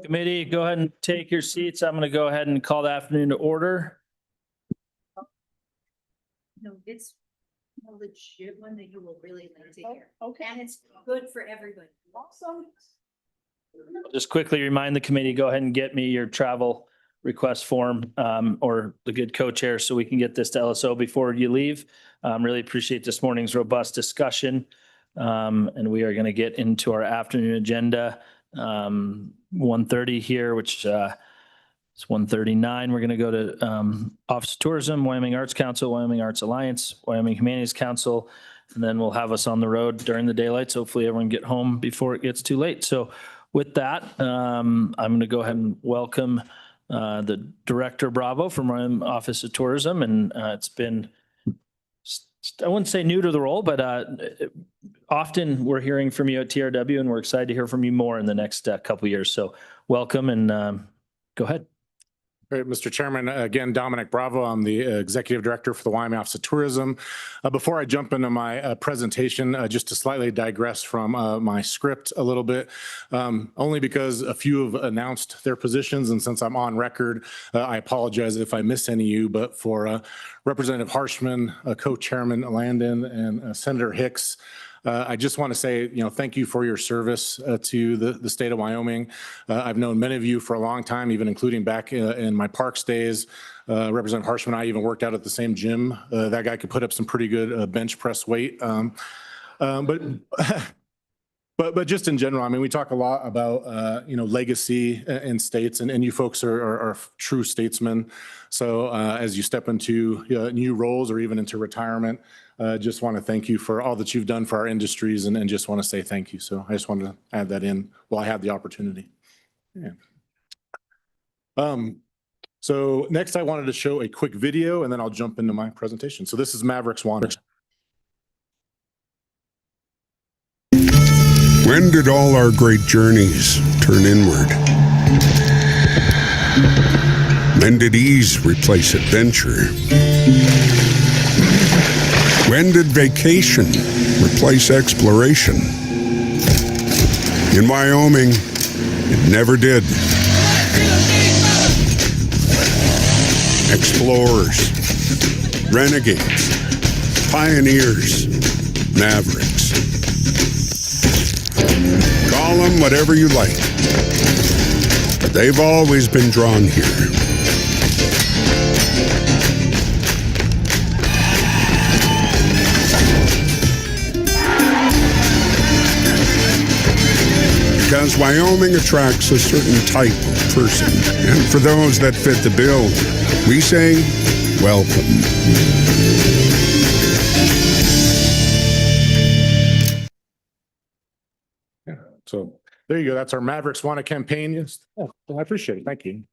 Committee, go ahead and take your seats. I'm going to go ahead and call the afternoon to order. No, it's a legit one that you will really like to hear. Okay. And it's good for everybody. Awesome. I'll just quickly remind the committee, go ahead and get me your travel request form or the good co-chair so we can get this to LSO before you leave. Really appreciate this morning's robust discussion. And we are going to get into our afternoon agenda. 1:30 here, which it's 1:39. We're going to go to Office of Tourism, Wyoming Arts Council, Wyoming Arts Alliance, Wyoming Humanities Council, and then we'll have us on the road during the daylight. So hopefully everyone get home before it gets too late. So with that, I'm going to go ahead and welcome the Director Bravo from Wyoming Office of Tourism. And it's been, I wouldn't say new to the role, but often we're hearing from you at TRW, and we're excited to hear from you more in the next couple of years. So welcome, and go ahead. Great, Mr. Chairman. Again, Dominic Bravo. I'm the Executive Director for the Wyoming Office of Tourism. Before I jump into my presentation, just to slightly digress from my script a little bit, only because a few have announced their positions, and since I'm on record, I apologize if I miss any of you, but for Representative Harshman, Co-Chairman Landon, and Senator Hicks, I just want to say, thank you for your service to the state of Wyoming. I've known many of you for a long time, even including back in my parks days. Representative Harshman and I even worked out at the same gym. That guy could put up some pretty good bench press weight. But just in general, I mean, we talk a lot about, legacy in states, and you folks are true statesmen. So as you step into new roles or even into retirement, just want to thank you for all that you've done for our industries, and just want to say thank you. So I just wanted to add that in while I had the opportunity. Yeah. So next I wanted to show a quick video, and then I'll jump into my presentation. So this is Mavericks Wander. When did all our great journeys turn inward? When did ease replace adventure? When did vacation replace exploration? In Wyoming, it never did. Explorers, renegades, pioneers, mavericks. Call them whatever you like, but they've always been drawn here. Because Wyoming attracts a certain type of person, and for those that fit the bill, we say, welcome. So there you go. That's our Mavericks Wanna campaign. Yes. Oh, I appreciate it. Thank you.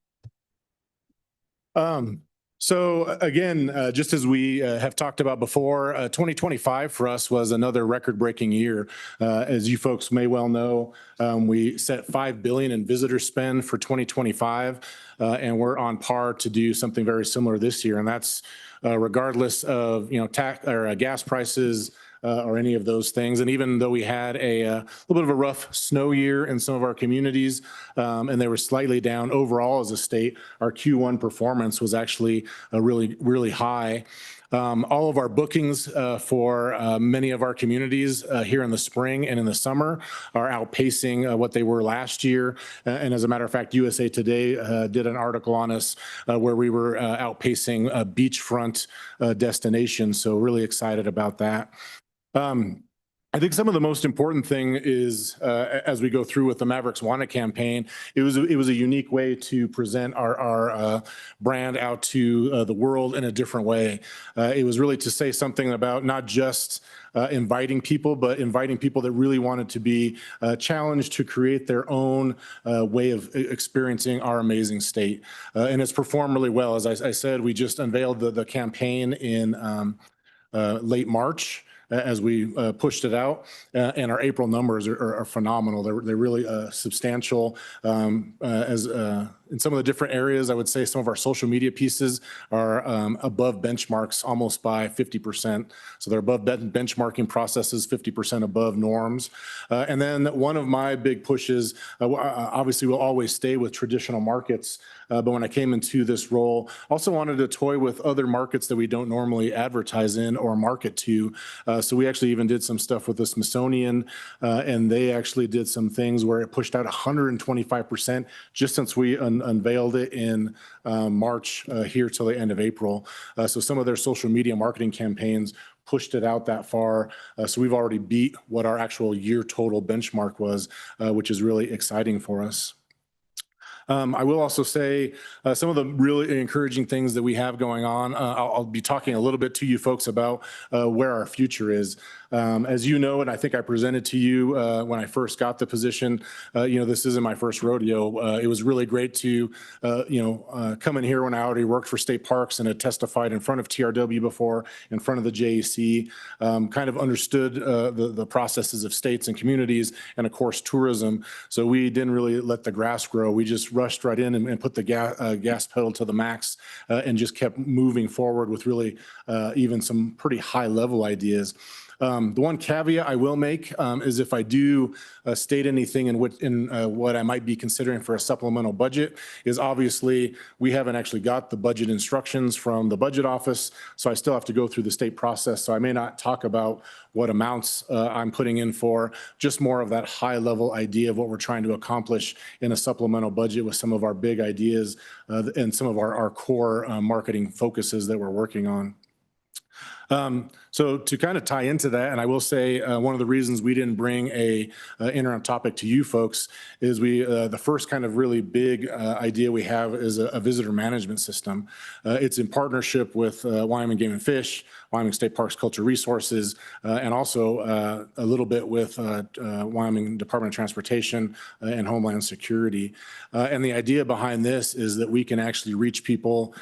So again, just as we have talked about before, 2025 for us was another record-breaking year. As you folks may well know, we set $5 billion in visitor spend for 2025, and we're on par to do something very similar this year. And that's regardless of tax or gas prices, or any of those things. And even though we had a little bit of a rough snow year in some of our communities, and they were slightly down overall as a state, our Q1 performance was actually really, really high. All of our bookings for many of our communities here in the spring and in the summer are outpacing what they were last year. And as a matter of fact, USA Today did an article on us where we were outpacing beachfront destinations. So really excited about that. I think some of the most important thing is as we go through with the Mavericks Wanna campaign, it was a unique way to present our brand out to the world in a different way. It was really to say something about not just inviting people, but inviting people that really wanted to be challenged to create their own way of experiencing our amazing state. And it's performed really well. As I said, we just unveiled the campaign in late March. as we pushed it out. And our April numbers are phenomenal. They're really substantial. In some of the different areas, I would say some of our social media pieces are above benchmarks almost by 50%. So they're above benchmarking processes, 50% above norms. And then one of my big pushes, obviously we'll always stay with traditional markets, but when I came into this role, also wanted to toy with other markets that we don't normally advertise in or market to. So we actually even did some stuff with the Smithsonian, and they actually did some things where it pushed out 125% just since we unveiled it in March here till the end of April. So some of their social media marketing campaigns pushed it out that far. So we've already beat what our actual year total benchmark was, which is really exciting for us. I will also say some of the really encouraging things that we have going on. I'll be talking a little bit to you folks about where our future is. As you know, and I think I presented to you when I first got the position, this isn't my first rodeo. It was really great to, come in here when I already worked for state parks and had testified in front of TRW before, in front of the JEC, kind of understood the processes of states and communities and of course tourism. So we didn't really let the grass grow. We just rushed right in and put the gas pedal to the max and just kept moving forward with really even some pretty high level ideas. The one caveat I will make is if I do state anything in what I might be considering for a supplemental budget is obviously we haven't actually got the budget instructions from the budget office, so I still have to go through the state process. So I may not talk about what amounts I'm putting in for, just more of that high level idea of what we're trying to accomplish in a supplemental budget with some of our big ideas and some of our core marketing focuses that we're working on. So to kind of tie into that, and I will say one of the reasons we didn't bring a interim topic to you folks is the first kind of really big idea we have is a visitor management system. It's in partnership with Wyoming Game and Fish, Wyoming State Parks Culture Resources, and also a little bit with Wyoming Department of Transportation and Homeland Security. And the idea behind this is that we can actually reach people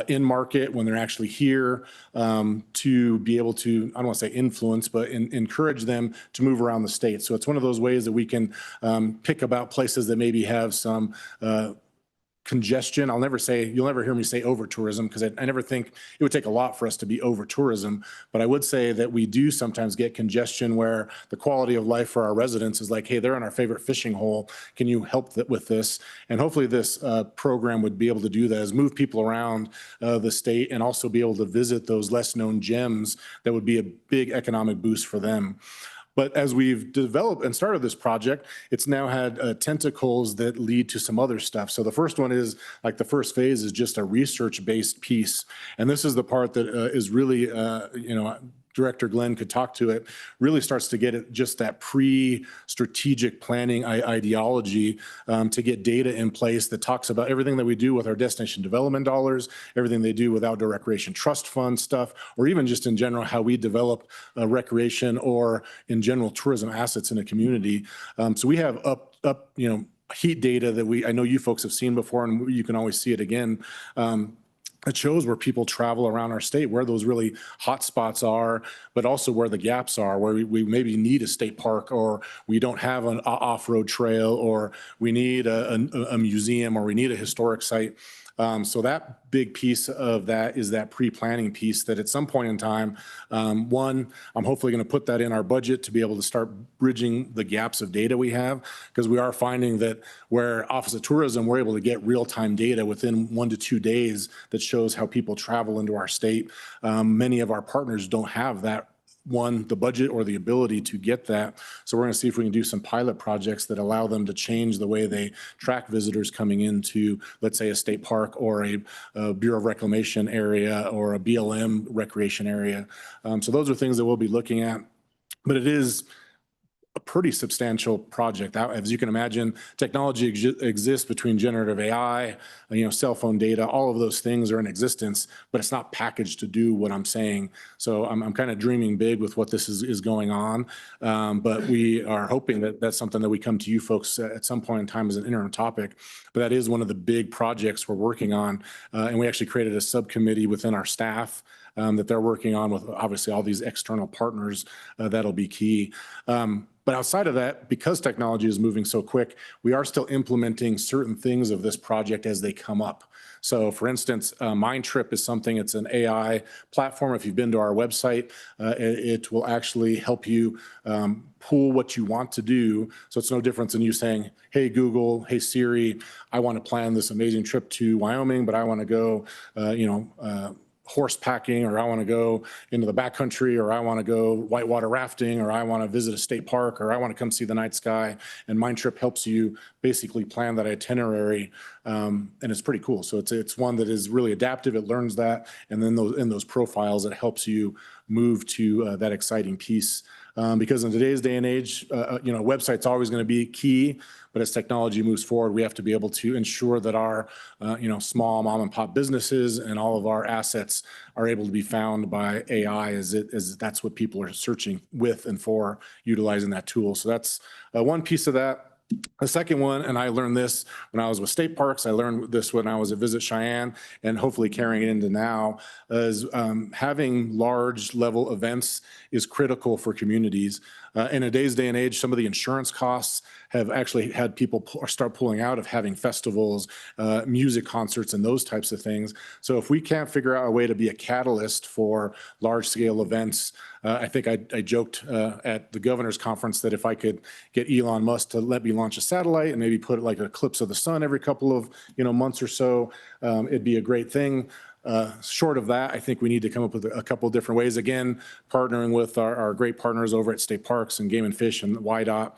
in market when they're actually here to be able to, I don't want to say influence, but encourage them to move around the state. So it's one of those ways that we can pick about places that maybe have some congestion. You'll never hear me say over tourism because I never think it would take a lot for us to be over tourism. But I would say that we do sometimes get congestion where the quality of life for our residents is like, hey, they're in our favorite fishing hole. Can you help with this? And hopefully this program would be able to do that, is move people around the state and also be able to visit those less known gems that would be a big economic boost for them. But as we've developed and started this project, it's now had tentacles that lead to some other stuff. So the first one is, like the first phase is just a research-based piece. And this is the part that is really, Director Glenn could talk to it, really starts to get it just that pre-strategic planning ideology to get data in place that talks about everything that we do with our destination development dollars, everything they do with outdoor recreation trust fund stuff, or even just in general how we develop recreation or in general tourism assets in a community. So we have heat data that I know you folks have seen before, and you can always see it again. It shows where people travel around our state, where those really hot spots are, but also where the gaps are, where we maybe need a state park, or we don't have an off-road trail, or we need a museum, or we need a historic site. So that big piece of that is that pre-planning piece that at some point in time, I'm hopefully going to put that in our budget to be able to start bridging the gaps of data we have, because we are finding that where Office of Tourism, we're able to get real-time data within 1 to 2 days that shows how people travel into our state. Many of our partners don't have that, the budget or the ability to get that. So we're going to see if we can do some pilot projects that allow them to change the way they track visitors coming into, let's say, a state park or a Bureau of Reclamation area or a BLM recreation area. So those are things that we'll be looking at, but it is a pretty substantial project. As you can imagine, technology exists between generative AI, cell phone data, all of those things are in existence, but it's not packaged to do what I'm saying. So I'm kind of dreaming big with what this is going on. But we are hoping that that's something that we come to you folks at some point in time as an interim topic. But that is one of the big projects we're working on. And we actually created a subcommittee within our staff that they're working on with obviously all these external partners. That'll be key. But outside of that, because technology is moving so quick, we are still implementing certain things of this project as they come up. So for instance, Mindtrip is something, it's an AI platform. If you've been to our website, it will actually help you pull what you want to do. So it's no different than you saying, hey, Google, hey, Siri, I want to plan this amazing trip to Wyoming, but I want to go, horse packing, or I want to go into the backcountry, or I want to go whitewater rafting, or I want to visit a state park, or I want to come see the night sky. And Mindtrip helps you basically plan that itinerary, and it's pretty cool. So it's one that is really adaptive. It learns that, and then in those profiles, it helps you move to that exciting piece. Because in today's day and age, website's always going to be key, but as technology moves forward, we have to be able to ensure that our, small mom and pop businesses and all of our assets are able to be found by AI as that's what people are searching with and for, utilizing that tool. So that's one piece of that. The second one, and I learned this when I was with state parks, I learned this when I was at Visit Cheyenne, and hopefully carrying it into now, is having large level events is critical for communities. In today's day and age, some of the insurance costs have actually had people start pulling out of having festivals, music concerts, and those types of things. So if we can't figure out a way to be a catalyst for large scale events, I think I joked at the governor's conference that if I could get Elon Musk to let me launch a satellite and maybe put like an eclipse of the sun every couple of months or so, it'd be a great thing. Short of that, I think we need to come up with a couple of different ways. Again, partnering with our great partners over at State Parks and Game and Fish and YDOT.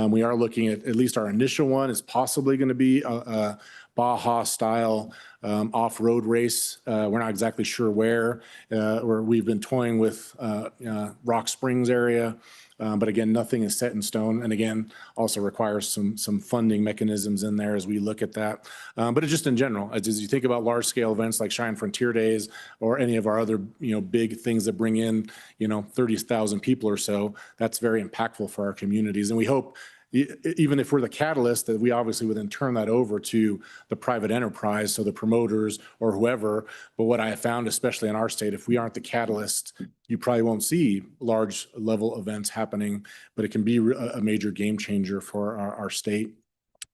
We are looking at least our initial one is possibly going to be a Baja style off-road race. We're not exactly sure where we've been toying with Rock Springs area. But again, nothing is set in stone. And again, also requires some funding mechanisms in there as we look at that. But it's just in general, as you think about large scale events like Cheyenne Frontier Days or any of our other, big things that bring in, 30,000 people or so, that's very impactful for our communities. And we hope, even if we're the catalyst, that we obviously would then turn that over to the private enterprise, so the promoters or whoever. But what I have found, especially in our state, if we aren't the catalyst, you probably won't see large level events happening, but it can be a major game changer for our state.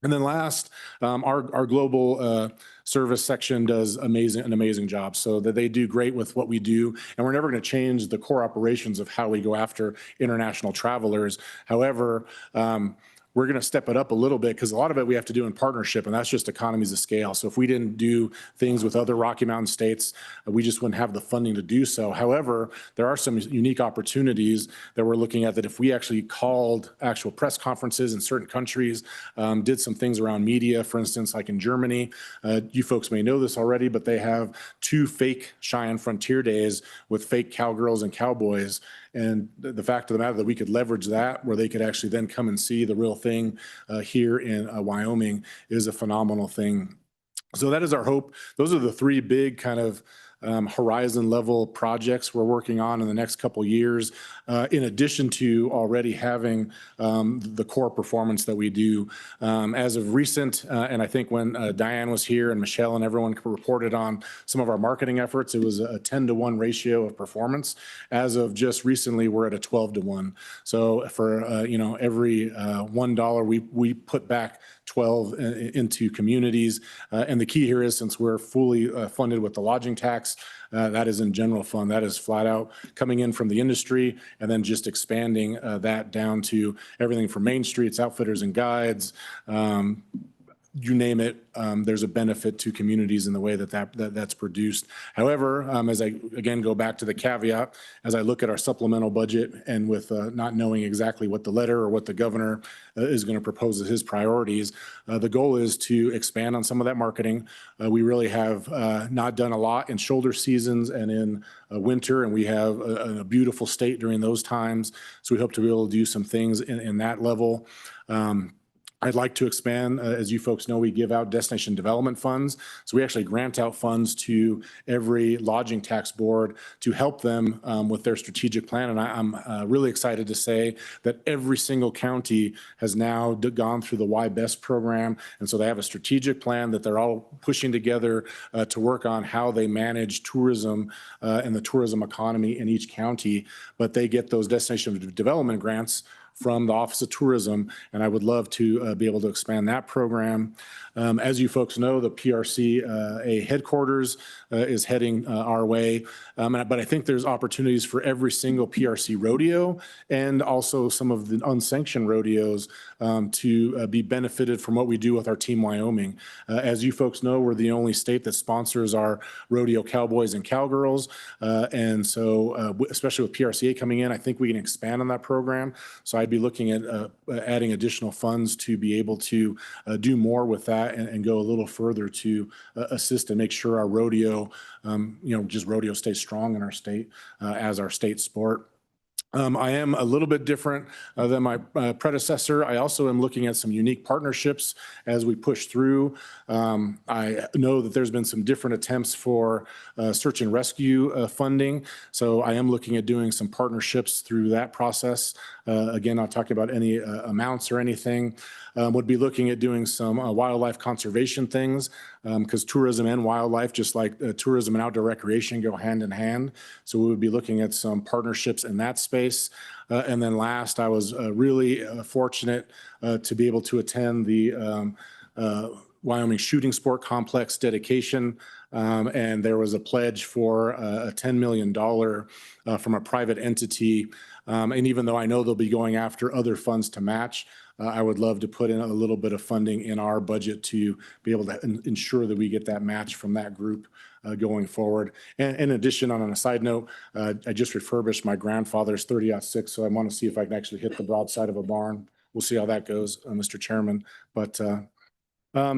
And then last, our global service section does an amazing job. So that they do great with what we do, and we're never going to change the core operations of how we go after international travelers. However, we're going to step it up a little bit because a lot of it we have to do in partnership, and that's just economies of scale. So if we didn't do things with other Rocky Mountain states, we just wouldn't have the funding to do so. However, there are some unique opportunities that we're looking at that if we actually called actual press conferences in certain countries, did some things around media, for instance, like in Germany. You folks may know this already, but they have 2 fake Cheyenne Frontier Days with fake cowgirls and cowboys. And the fact of the matter that we could leverage that, where they could actually then come and see the real thing here in Wyoming, is a phenomenal thing. So that is our hope. Those are the 3 big kind of horizon level projects we're working on in the next couple of years, in addition to already having the core performance that we do. As of recent, and I think when Diane was here and Michelle and everyone reported on some of our marketing efforts, it was a 10-to-1 ratio of performance. As of just recently, we're at a 12-to-1. So for every $1 we put back 12 into communities. And the key here is, since we're fully funded with the lodging tax, that is in general fund, that is flat out coming in from the industry, and then just expanding that down to everything from Main Streets, outfitters and guides, you name it. There's a benefit to communities in the way that's produced. However, as I again go back to the caveat, as I look at our supplemental budget and with not knowing exactly what the letter or what the governor is going to propose as his priorities, the goal is to expand on some of that marketing. We really have not done a lot in shoulder seasons and in winter, and we have a beautiful state during those times. So we hope to be able to do some things in that level. I'd like to expand, as you folks know, we give out destination development funds. So we actually grant out funds to every lodging tax board to help them with their strategic plan. And I'm really excited to say that every single county has now gone through the Why Best program. And so they have a strategic plan that they're all pushing together to work on how they manage tourism and the tourism economy in each county. But they get those destination development grants from the Office of Tourism, and I would love to be able to expand that program. As you folks know, the PRCA headquarters is heading our way, but I think there's opportunities for every single PRC rodeo and also some of the unsanctioned rodeos to be benefited from what we do with our Team Wyoming. As you folks know, we're the only state that sponsors our rodeo cowboys and cowgirls, and so especially with PRCA coming in, I think we can expand on that program. So I'd be looking at adding additional funds to be able to do more with that and go a little further to assist and make sure our rodeo, just rodeo stays strong in our state as our state sport. I am a little bit different than my predecessor. I also am looking at some unique partnerships as we push through. I know that there's been some different attempts for search and rescue funding. So I am looking at doing some partnerships through that process. Again, not talking about any amounts or anything. Would be looking at doing some wildlife conservation things because tourism and wildlife, just like tourism and outdoor recreation, go hand in hand. So we would be looking at some partnerships in that space. And then last, I was really fortunate to be able to attend the Wyoming Shooting Sport Complex dedication. And there was a pledge for a $10 million from a private entity. And even though I know they'll be going after other funds to match, I would love to put in a little bit of funding in our budget to be able to ensure that we get that match from that group going forward. And in addition, on a side note, I just refurbished my grandfather's 30-06, so I want to see if I can actually hit the broadside of a barn. We'll see how that goes, Mr. Chairman. But I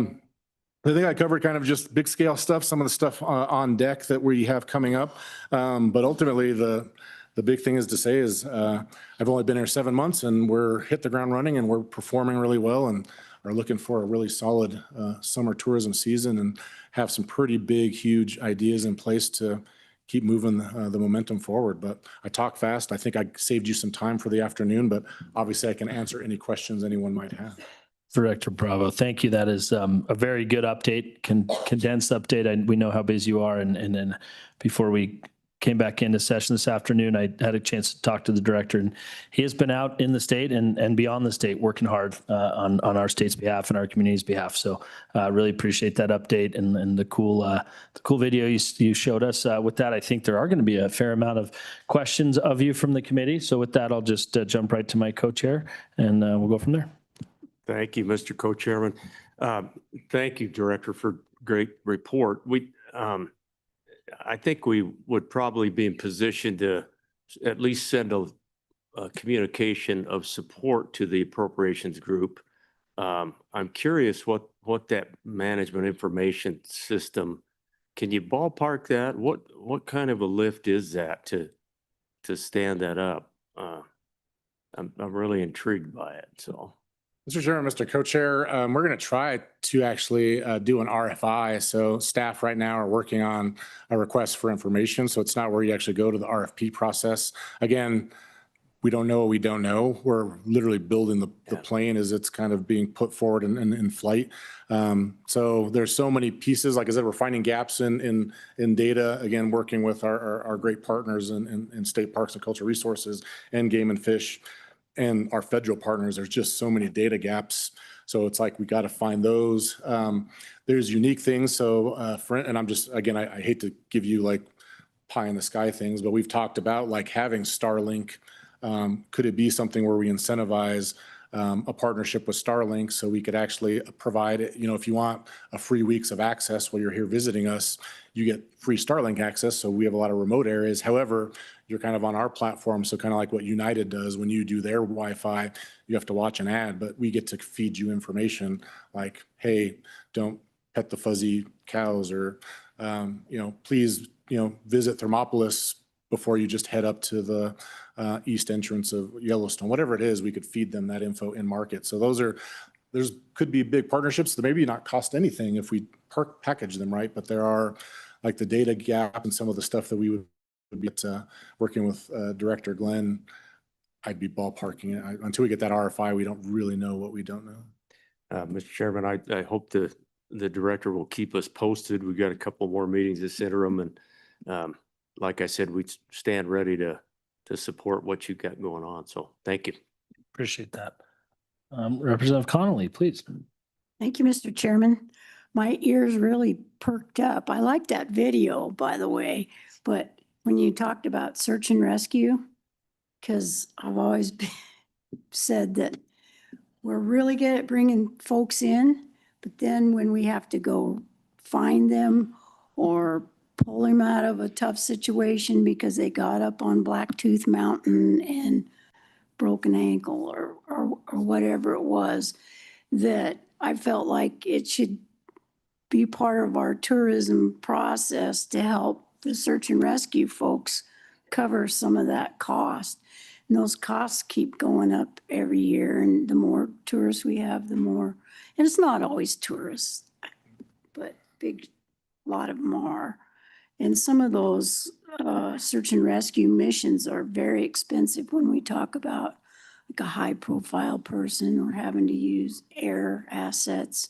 think I covered kind of just big scale stuff, some of the stuff on deck that we have coming up. But ultimately, the big thing is to say is I've only been here 7 months and we're hit the ground running and we're performing really well and are looking for a really solid summer tourism season and have some pretty big, huge ideas in place to keep moving the momentum forward. But I talk fast. I think I saved you some time for the afternoon, but obviously I can answer any questions anyone might have. Director Bravo, thank you. That is a very good update, condensed update. We know how busy you are. And then before we came back into session this afternoon, I had a chance to talk to the director, and he has been out in the state and beyond the state working hard on our state's behalf and our community's behalf. So really appreciate that update and the cool video you showed us. With that, I think there are going to be a fair amount of questions of you from the committee. So with that, I'll just jump right to my co-chair and we'll go from there. Thank you, Mr. Co-Chairman. Thank you, Director, for great report. I think we would probably be in position to at least send a communication of support to the appropriations group. I'm curious what that management information system, can you ballpark that? What kind of a lift is that to stand that up? I'm really intrigued by it, so. Mr. Chairman, Mr. Co-Chair, we're going to try to actually do an RFI. So staff right now are working on a request for information. So it's not where you actually go to the RFP process. Again, we don't know what we don't know. We're literally building the plane as it's kind of being put forward and in flight. So there's so many pieces. Like I said, we're finding gaps in data, again, working with our great partners in state parks and cultural resources and game and fish. And our federal partners, there's just so many data gaps. So it's like, we got to find those. There's unique things. So, and I'm just, again, I hate to give you like pie in the sky things, but we've talked about like having Starlink. Could it be something where we incentivize a partnership with Starlink so we could actually provide it, if you want a free weeks of access while you're here visiting us, you get free Starlink access. So we have a lot of remote areas. However, you're kind of on our platform. So kind of like what United does when you do their Wi-Fi, you have to watch an ad, but we get to feed you information like, hey, don't pet the fuzzy cows, or, please, visit Thermopolis before you just head up to the east entrance of Yellowstone, whatever it is, we could feed them that info in market. So those are could be big partnerships that maybe not cost anything if we package them right, but there are like the data gap and some of the stuff that we would be working with Director Glenn. I'd be ballparking it. Until we get that RFI, we don't really know what we don't know. Mr. Chairman, I hope the director will keep us posted. We've got a couple more meetings this interim, and like I said, we stand ready to support what you've got going on. So thank you. Appreciate that. Representative Connolly, please. Thank you, Mr. Chairman. My ears really perked up. I like that video, by the way, but when you talked about search and rescue, because I've always said that we're really good at bringing folks in, but then when we have to go find them or pull them out of a tough situation because they got up on Blacktooth Mountain and broke an ankle or whatever it was, that I felt like it should be part of our tourism process to help the search and rescue folks cover some of that cost. And those costs keep going up every year, and the more tourists we have, the more, and it's not always tourists, but a lot of them are. And some of those search and rescue missions are very expensive when we talk about like a high profile person or having to use air assets.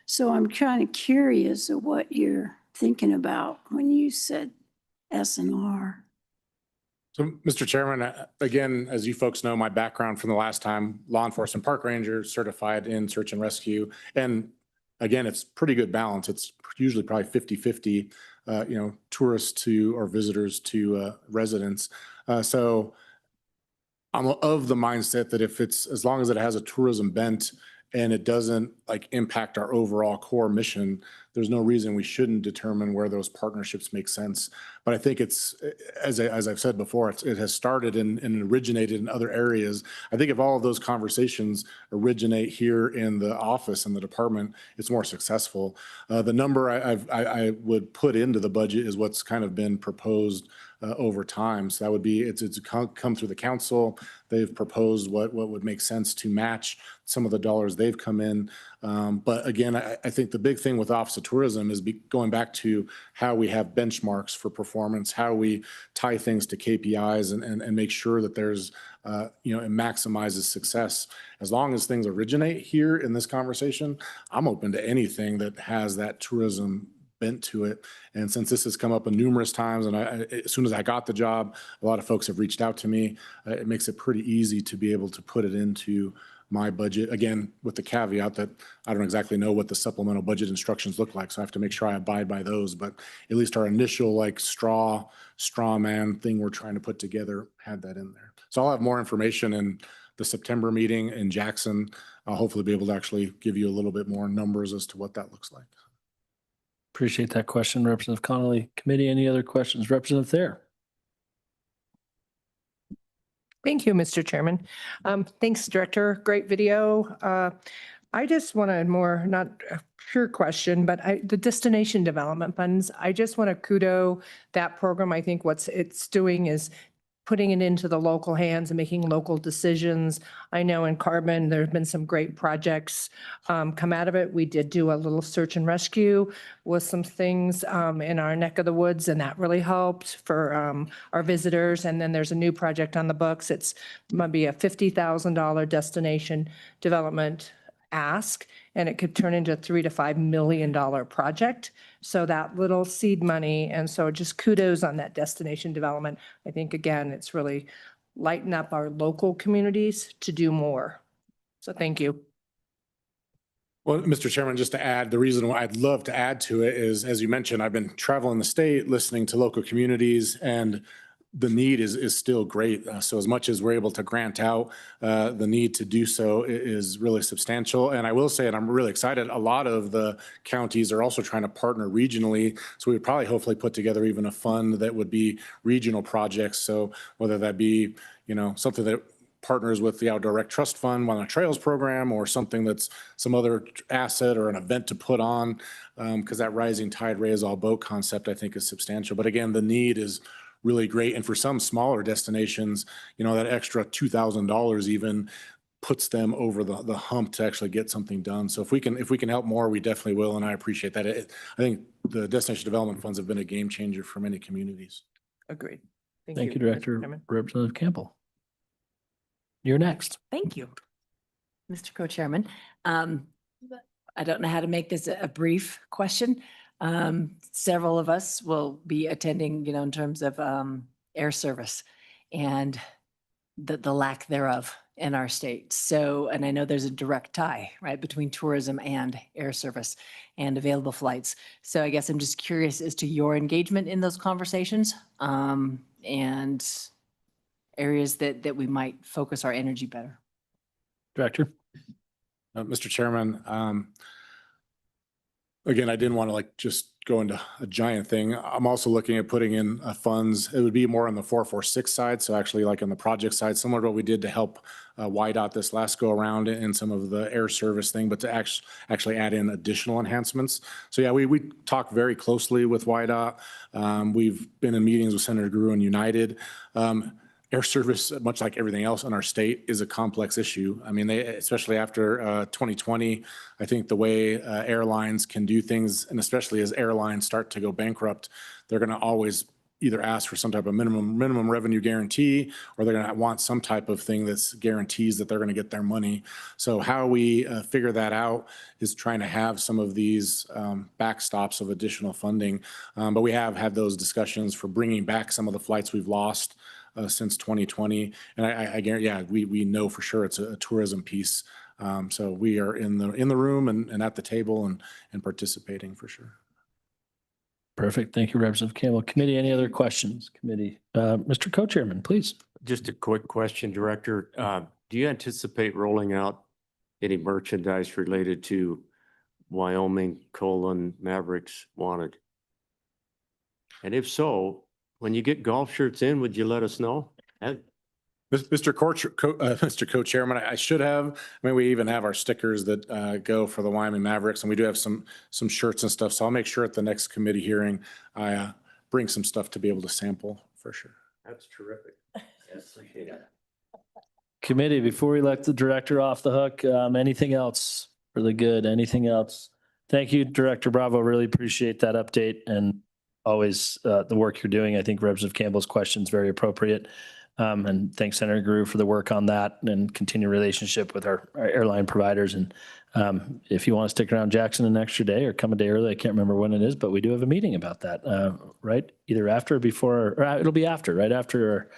So I'm kind of curious of what you're thinking about when you said S&R. So, Mr. Chairman, again, as you folks know, my background from the last time, law enforcement park ranger, certified in search and rescue. And again, it's pretty good balance. It's usually probably 50-50, tourists to or visitors to residents. So I'm of the mindset that if it's, as long as it has a tourism bent and it doesn't like impact our overall core mission, there's no reason we shouldn't determine where those partnerships make sense. But I think it's, as I've said before, it has started and originated in other areas. I think if all of those conversations originate here in the office and the department, it's more successful. The number I would put into the budget is what's kind of been proposed over time. So that would be, it's come through the council. They've proposed what would make sense to match some of the dollars they've come in. But again, I think the big thing with Office of Tourism is going back to how we have benchmarks for performance, how we tie things to KPIs and make sure that there's, it maximizes success. As long as things originate here in this conversation, I'm open to anything that has that tourism bent to it. And since this has come up numerous times, and as soon as I got the job, a lot of folks have reached out to me. It makes it pretty easy to be able to put it into my budget, again, with the caveat that I don't exactly know what the supplemental budget instructions look like. So I have to make sure I abide by those. But at least our initial like straw man thing we're trying to put together had that in there. So I'll have more information in the September meeting in Jackson. I'll hopefully be able to actually give you a little bit more numbers as to what that looks like. Appreciate that question, Representative Connolly. Committee, any other questions? Representative Thayer. Thank you, Mr. Chairman. Thanks, Director. Great video. I just want a more, not a pure question, but the destination development funds, I just want to kudo that program. I think what it's doing is putting it into the local hands and making local decisions. I know in Carbon, there have been some great projects come out of it. We did do a little search and rescue with some things in our neck of the woods, and that really helped for our visitors. And then there's a new project on the books. It's might be a $50,000 destination development ask, and it could turn into a $3 to $5 million project. So that little seed money, and so just kudos on that destination development. I think, again, it's really lighten up our local communities to do more. So thank you. Well, Mr. Chairman, just to add, the reason why I'd love to add to it is, as you mentioned, I've been traveling the state, listening to local communities, and the need is still great. So as much as we're able to grant out, the need to do so is really substantial. And I will say, and I'm really excited, a lot of the counties are also trying to partner regionally. So we would probably hopefully put together even a fund that would be regional projects. So whether that be, something that partners with the Outdoor Rec Trust Fund on a trails program, or something that's some other asset or an event to put on, because that rising tide raises all boat concept, I think, is substantial. But again, the need is really great. And for some smaller destinations, that extra $2,000 even puts them over the hump to actually get something done. So if we can help more, we definitely will. And I appreciate that. I think the destination development funds have been a game changer for many communities. Agreed. Thank you, Mr. Director. Chairman. Representative Campbell. You're next. Thank you, Mr. Co-Chairman. I don't know how to make this a brief question. Several of us will be attending, in terms of air service and the lack thereof in our state. So, and I know there's a direct tie, right, between tourism and air service and available flights. So I guess I'm just curious as to your engagement in those conversations and areas that we might focus our energy better. Director. Mr. Chairman, again, I didn't want to just go into a giant thing. I'm also looking at putting in funds. It would be more on the 446 side. So actually like on the project side, similar to what we did to help YDOT this last go around in some of the air service thing, but to actually add in additional enhancements. So yeah, we talk very closely with YDOT. We've been in meetings with Senator Grew and United. Air service, much like everything else in our state, is a complex issue. I mean, especially after 2020, I think the way airlines can do things, and especially as airlines start to go bankrupt, they're going to always either ask for some type of minimum revenue guarantee, or they're going to want some type of thing that guarantees that they're going to get their money. So how we figure that out is trying to have some of these backstops of additional funding. But we have had those discussions for bringing back some of the flights we've lost since 2020. And I guarantee, yeah, we know for sure it's a tourism piece. So we are in the room and at the table and participating for sure. Perfect. Thank you, Representative Campbell. Committee, any other questions? Committee, Mr. Co-Chairman, please. Just a quick question, Director. Do you anticipate rolling out any merchandise related to Wyoming Mavericks Wanted? And if so, when you get golf shirts in, would you let us know? Mr. Co-Chairman, I should have. I mean, we even have our stickers that go for the Wyoming Mavericks, and we do have some shirts and stuff. So I'll make sure at the next committee hearing, I bring some stuff to be able to sample for sure. That's terrific. Yes, appreciate it. Committee, before we let the director off the hook, anything else for the good? Anything else? Thank you, Director Bravo. Really appreciate that update and always the work you're doing. I think Representative Campbell's question is very appropriate. And thanks, Senator Grew, for the work on that and continue relationship with our airline providers. And if you want to stick around Jackson an extra day or come a day early, I can't remember when it is, but we do have a meeting about that, right? Either after or before, or it'll be after, right after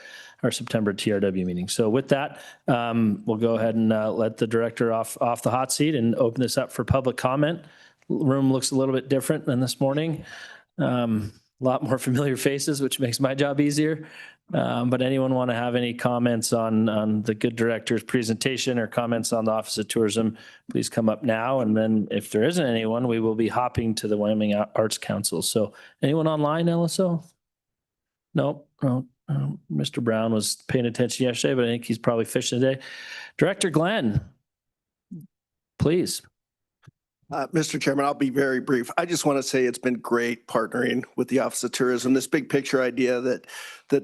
our September TRW meeting. So with that, we'll go ahead and let the director off the hot seat and open this up for public comment. Room looks a little bit different than this morning. A lot more familiar faces, which makes my job easier. But anyone want to have any comments on the good director's presentation or comments on the Office of Tourism, please come up now. And then if there isn't anyone, we will be hopping to the Wyoming Arts Council. So anyone online, LSO? No. Mr. Brown was paying attention yesterday, but I think he's probably fishing today. Director Glenn, please. Mr. Chairman, I'll be very brief. I just want to say it's been great partnering with the Office of Tourism. This big picture idea that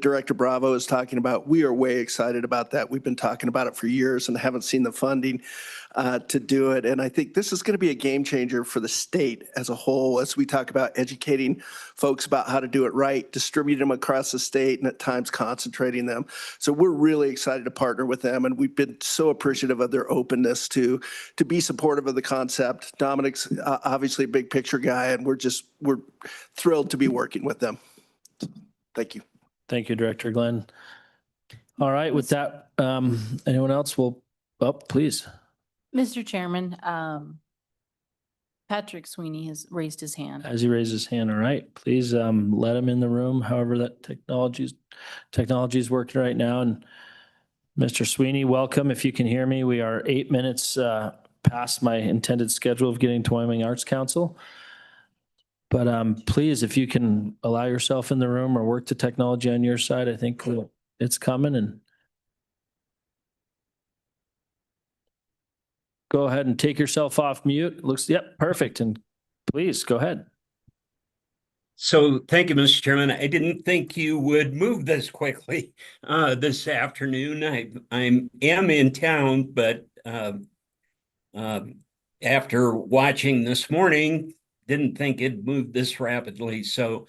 Director Bravo is talking about, we are way excited about that. We've been talking about it for years and haven't seen the funding to do it. And I think this is going to be a game changer for the state as a whole, as we talk about educating folks about how to do it right, distributing them across the state, and at times concentrating them. So we're really excited to partner with them. And we've been so appreciative of their openness to be supportive of the concept. Dominic's obviously a big picture guy, and we're thrilled to be working with them. Thank you. Thank you, Director Glenn. All right, with that, anyone else will, please. Mr. Chairman, Patrick Sweeney has raised his hand. As he raises his hand, all right, please let him in the room, however that technology is working right now. And Mr. Sweeney, welcome. If you can hear me, we are 8 minutes past my intended schedule of getting to Wyoming Arts Council. But please, if you can allow yourself in the room or work the technology on your side, I think it's coming. And go ahead and take yourself off mute. Yep, perfect. And please go ahead. So thank you, Mr. Chairman. I didn't think you would move this quickly this afternoon. I am in town, but after watching this morning, didn't think it'd move this rapidly. So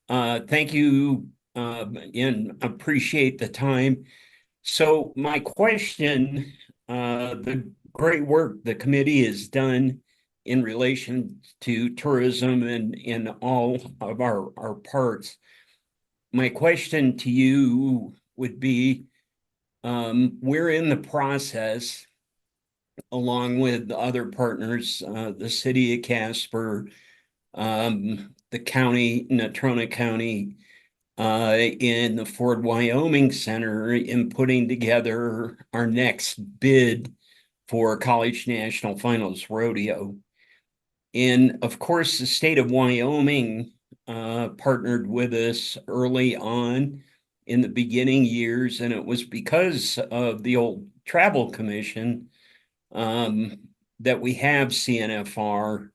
thank you and appreciate the time. So my question, the great work the committee has done in relation to tourism and in all of our parts. My question to you would be, we're in the process, along with other partners, the city of Casper, the county, Natrona County, in the Ford Wyoming Center, in putting together our next bid for College National Finals Rodeo. And of course, the state of Wyoming partnered with us early on in the beginning years, and it was because of the old Travel Commission that we have CNFR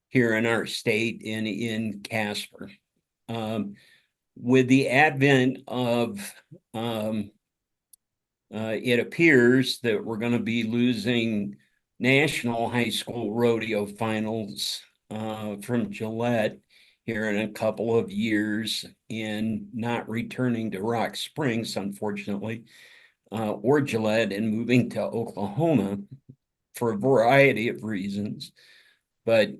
here in our state and in Casper. With the advent of, it appears that we're going to be losing national high school rodeo finals from Gillette here in a couple of years, and not returning to Rock Springs, unfortunately, or Gillette, and moving to Oklahoma for a variety of reasons. But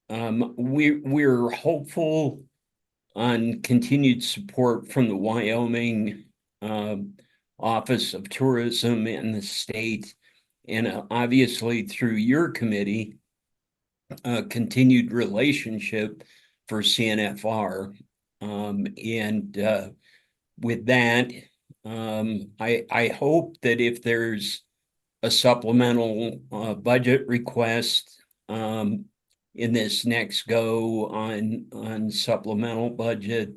we're hopeful on continued support from the Wyoming Office of Tourism in the state, and obviously through your committee, continued relationship for CNFR. And with that, I hope that if there's a supplemental budget request in this next go on supplemental budget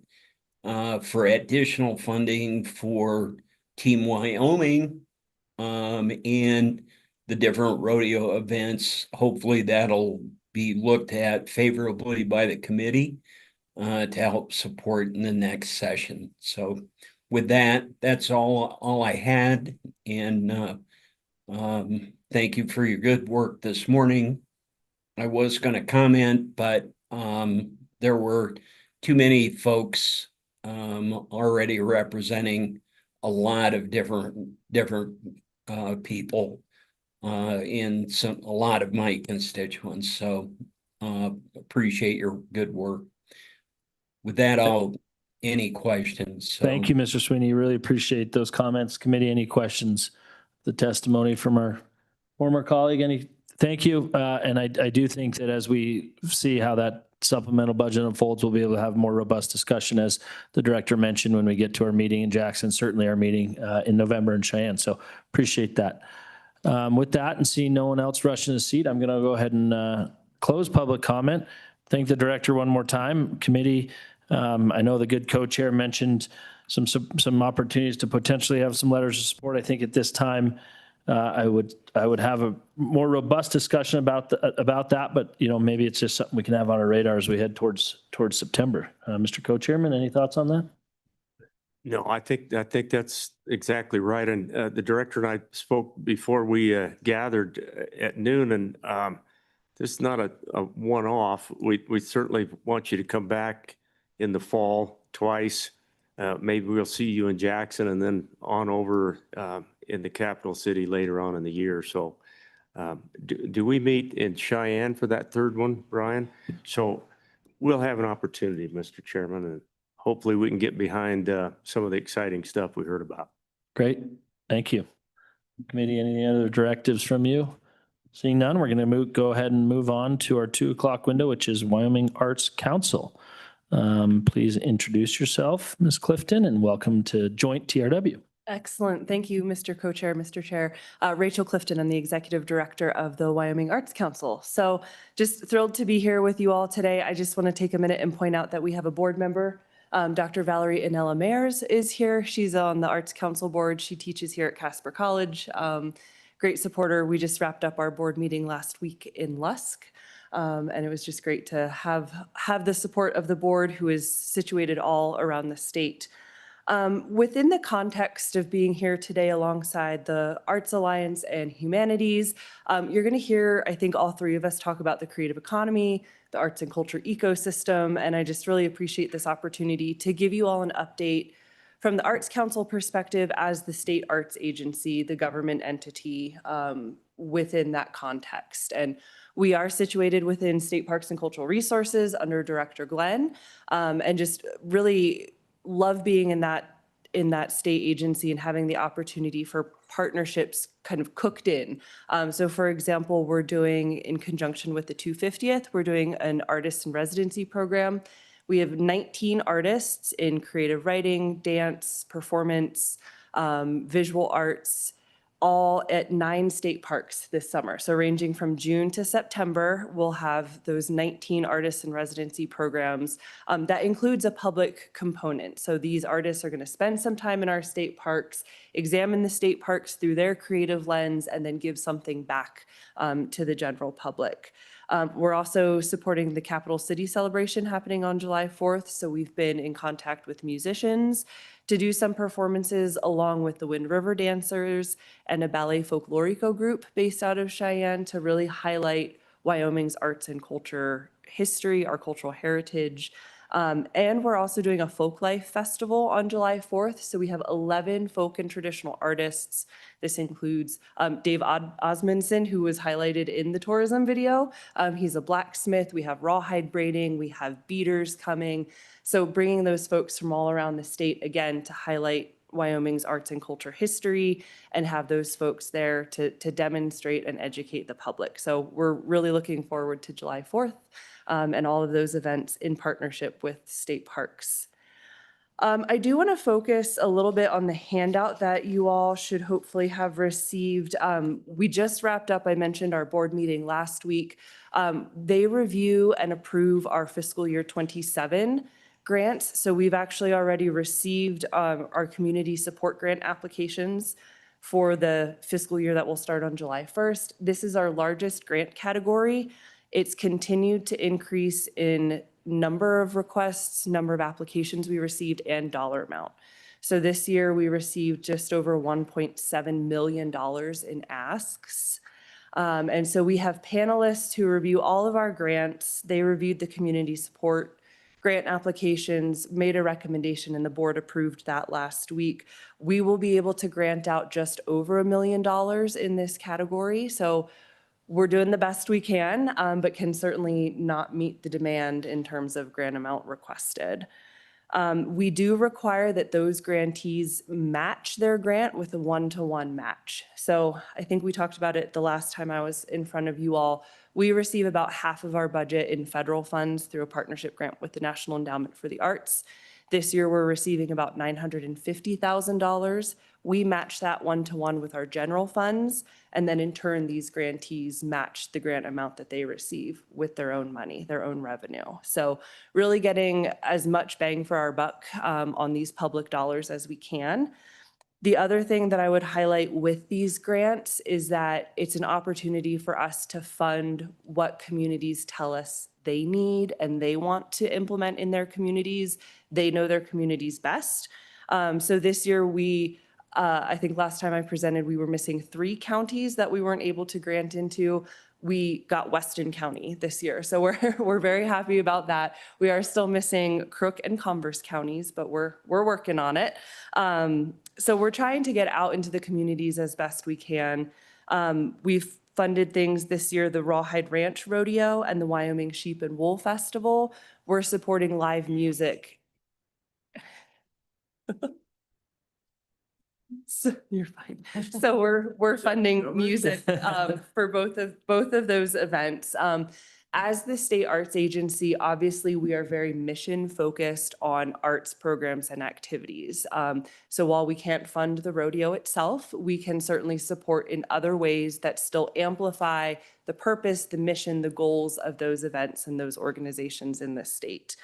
for additional funding for Team Wyoming and the different rodeo events, hopefully that'll be looked at favorably by the committee to help support in the next session. So with that, that's all I had. And thank you for your good work this morning. I was going to comment, but there were too many folks already representing a lot of different people in a lot of my constituents. So appreciate your good work. With that, any questions? So. Thank you, Mr. Sweeney. Really appreciate those comments. Committee, any questions? The testimony from our former colleague, thank you. And I do think that as we see how that supplemental budget unfolds, we'll be able to have more robust discussion, as the director mentioned, when we get to our meeting in Jackson, certainly our meeting in November in Cheyenne. So appreciate that. With that, and seeing no one else rushing the seat, I'm going to go ahead and close public comment. Thank the director one more time. Committee, I know the good co-chair mentioned some opportunities to potentially have some letters of support. I think at this time, I would have a more robust discussion about that, but maybe it's just something we can have on our radar as we head towards September. Mr. Co-Chairman, any thoughts on that? No, I think that's exactly right. And the director and I spoke before we gathered at noon, and this is not a one-off. We certainly want you to come back in the fall twice. Maybe we'll see you in Jackson and then on over in the capital city later on in the year. So do we meet in Cheyenne for that third one, Brian? So we'll have an opportunity, Mr. Chairman, and hopefully we can get behind some of the exciting stuff we heard about. Great. Thank you. Committee, any other directives from you? Seeing none, we're going to go ahead and move on to our 2 o'clock window, which is Wyoming Arts Council. Please introduce yourself, Ms. Clifton, and welcome to Joint TRW. Excellent. Thank you, Mr. Co-Chair, Mr. Chair. Rachel Clifton, I'm the Executive Director of the Wyoming Arts Council. So just thrilled to be here with you all today. I just want to take a minute and point out that we have a board member. Dr. Valerie Inella Mayers is here. She's on the Arts Council board. She teaches here at Casper College. Great supporter. We just wrapped up our board meeting last week in Lusk. And it was just great to have the support of the board, who is situated all around the state. Within the context of being here today alongside the Arts Alliance and Humanities, you're going to hear, I think, all three of us talk about the creative economy, the arts and culture ecosystem, and I just really appreciate this opportunity to give you all an update from the Arts Council perspective as the state arts agency, the government entity within that context. And we are situated within State Parks and Cultural Resources under Director Glenn, and just really love being in that state agency and having the opportunity for partnerships kind of cooked in. So for example, we're doing, in conjunction with the 250th, we're doing an artist in residency program. We have 19 artists in creative writing, dance, performance, visual arts, all at 9 state parks this summer. So ranging from June to September, we'll have those 19 artists in residency programs. That includes a public component. So these artists are going to spend some time in our state parks, examine the state parks through their creative lens, and then give something back to the general public. We're also supporting the Capital City celebration happening on July 4th. So we've been in contact with musicians to do some performances along with the Wind River Dancers and a ballet folklorico group based out of Cheyenne to really highlight Wyoming's arts and culture history, our cultural heritage. And we're also doing a Folklife Festival on July 4th. So we have 11 folk and traditional artists. This includes Dave Osmondson, who was highlighted in the tourism video. He's a blacksmith. We have rawhide braiding. We have beaters coming. So bringing those folks from all around the state, again, to highlight Wyoming's arts and culture history and have those folks there to demonstrate and educate the public. So we're really looking forward to July 4th. And all of those events in partnership with state parks. I do want to focus a little bit on the handout that you all should hopefully have received. We just wrapped up, I mentioned our board meeting last week. They review and approve our fiscal year 27 grants. So we've actually already received our community support grant applications for the fiscal year that will start on July 1st. This is our largest grant category. It's continued to increase in number of requests, number of applications we received, and dollar amount. So this year we received just over $1.7 million in asks. And so we have panelists who review all of our grants. They reviewed the community support grant applications, made a recommendation, and the board approved that last week. We will be able to grant out just over $1 million in this category. So we're doing the best we can, but can certainly not meet the demand in terms of grant amount requested. We do require that those grantees match their grant with a 1-to-1 match. So I think we talked about it the last time I was in front of you all. We receive about half of our budget in federal funds through a partnership grant with the National Endowment for the Arts. This year, we're receiving about $950,000. We match that 1-to-1 with our general funds, and then in turn, these grantees match the grant amount that they receive with their own money, their own revenue. So really getting as much bang for our buck on these public dollars as we can. The other thing that I would highlight with these grants is that it's an opportunity for us to fund what communities tell us they need and they want to implement in their communities. They know their communities best. So this year I think last time I presented, we were missing 3 counties that we weren't able to grant into. We got Weston County this year. So we're very happy about that. We are still missing Crook and Converse counties, but we're working on it. So we're trying to get out into the communities as best we can. We've funded things this year, the Rawhide Ranch Rodeo and the Wyoming Sheep and Wool Festival. We're supporting live music. So, you're fine. So we're funding music for both of those events. As the state arts agency, obviously we are very mission focused on arts programs and activities. So while we can't fund the rodeo itself, we can certainly support in other ways that still amplify the purpose, the mission, the goals of those events and those organizations in the state.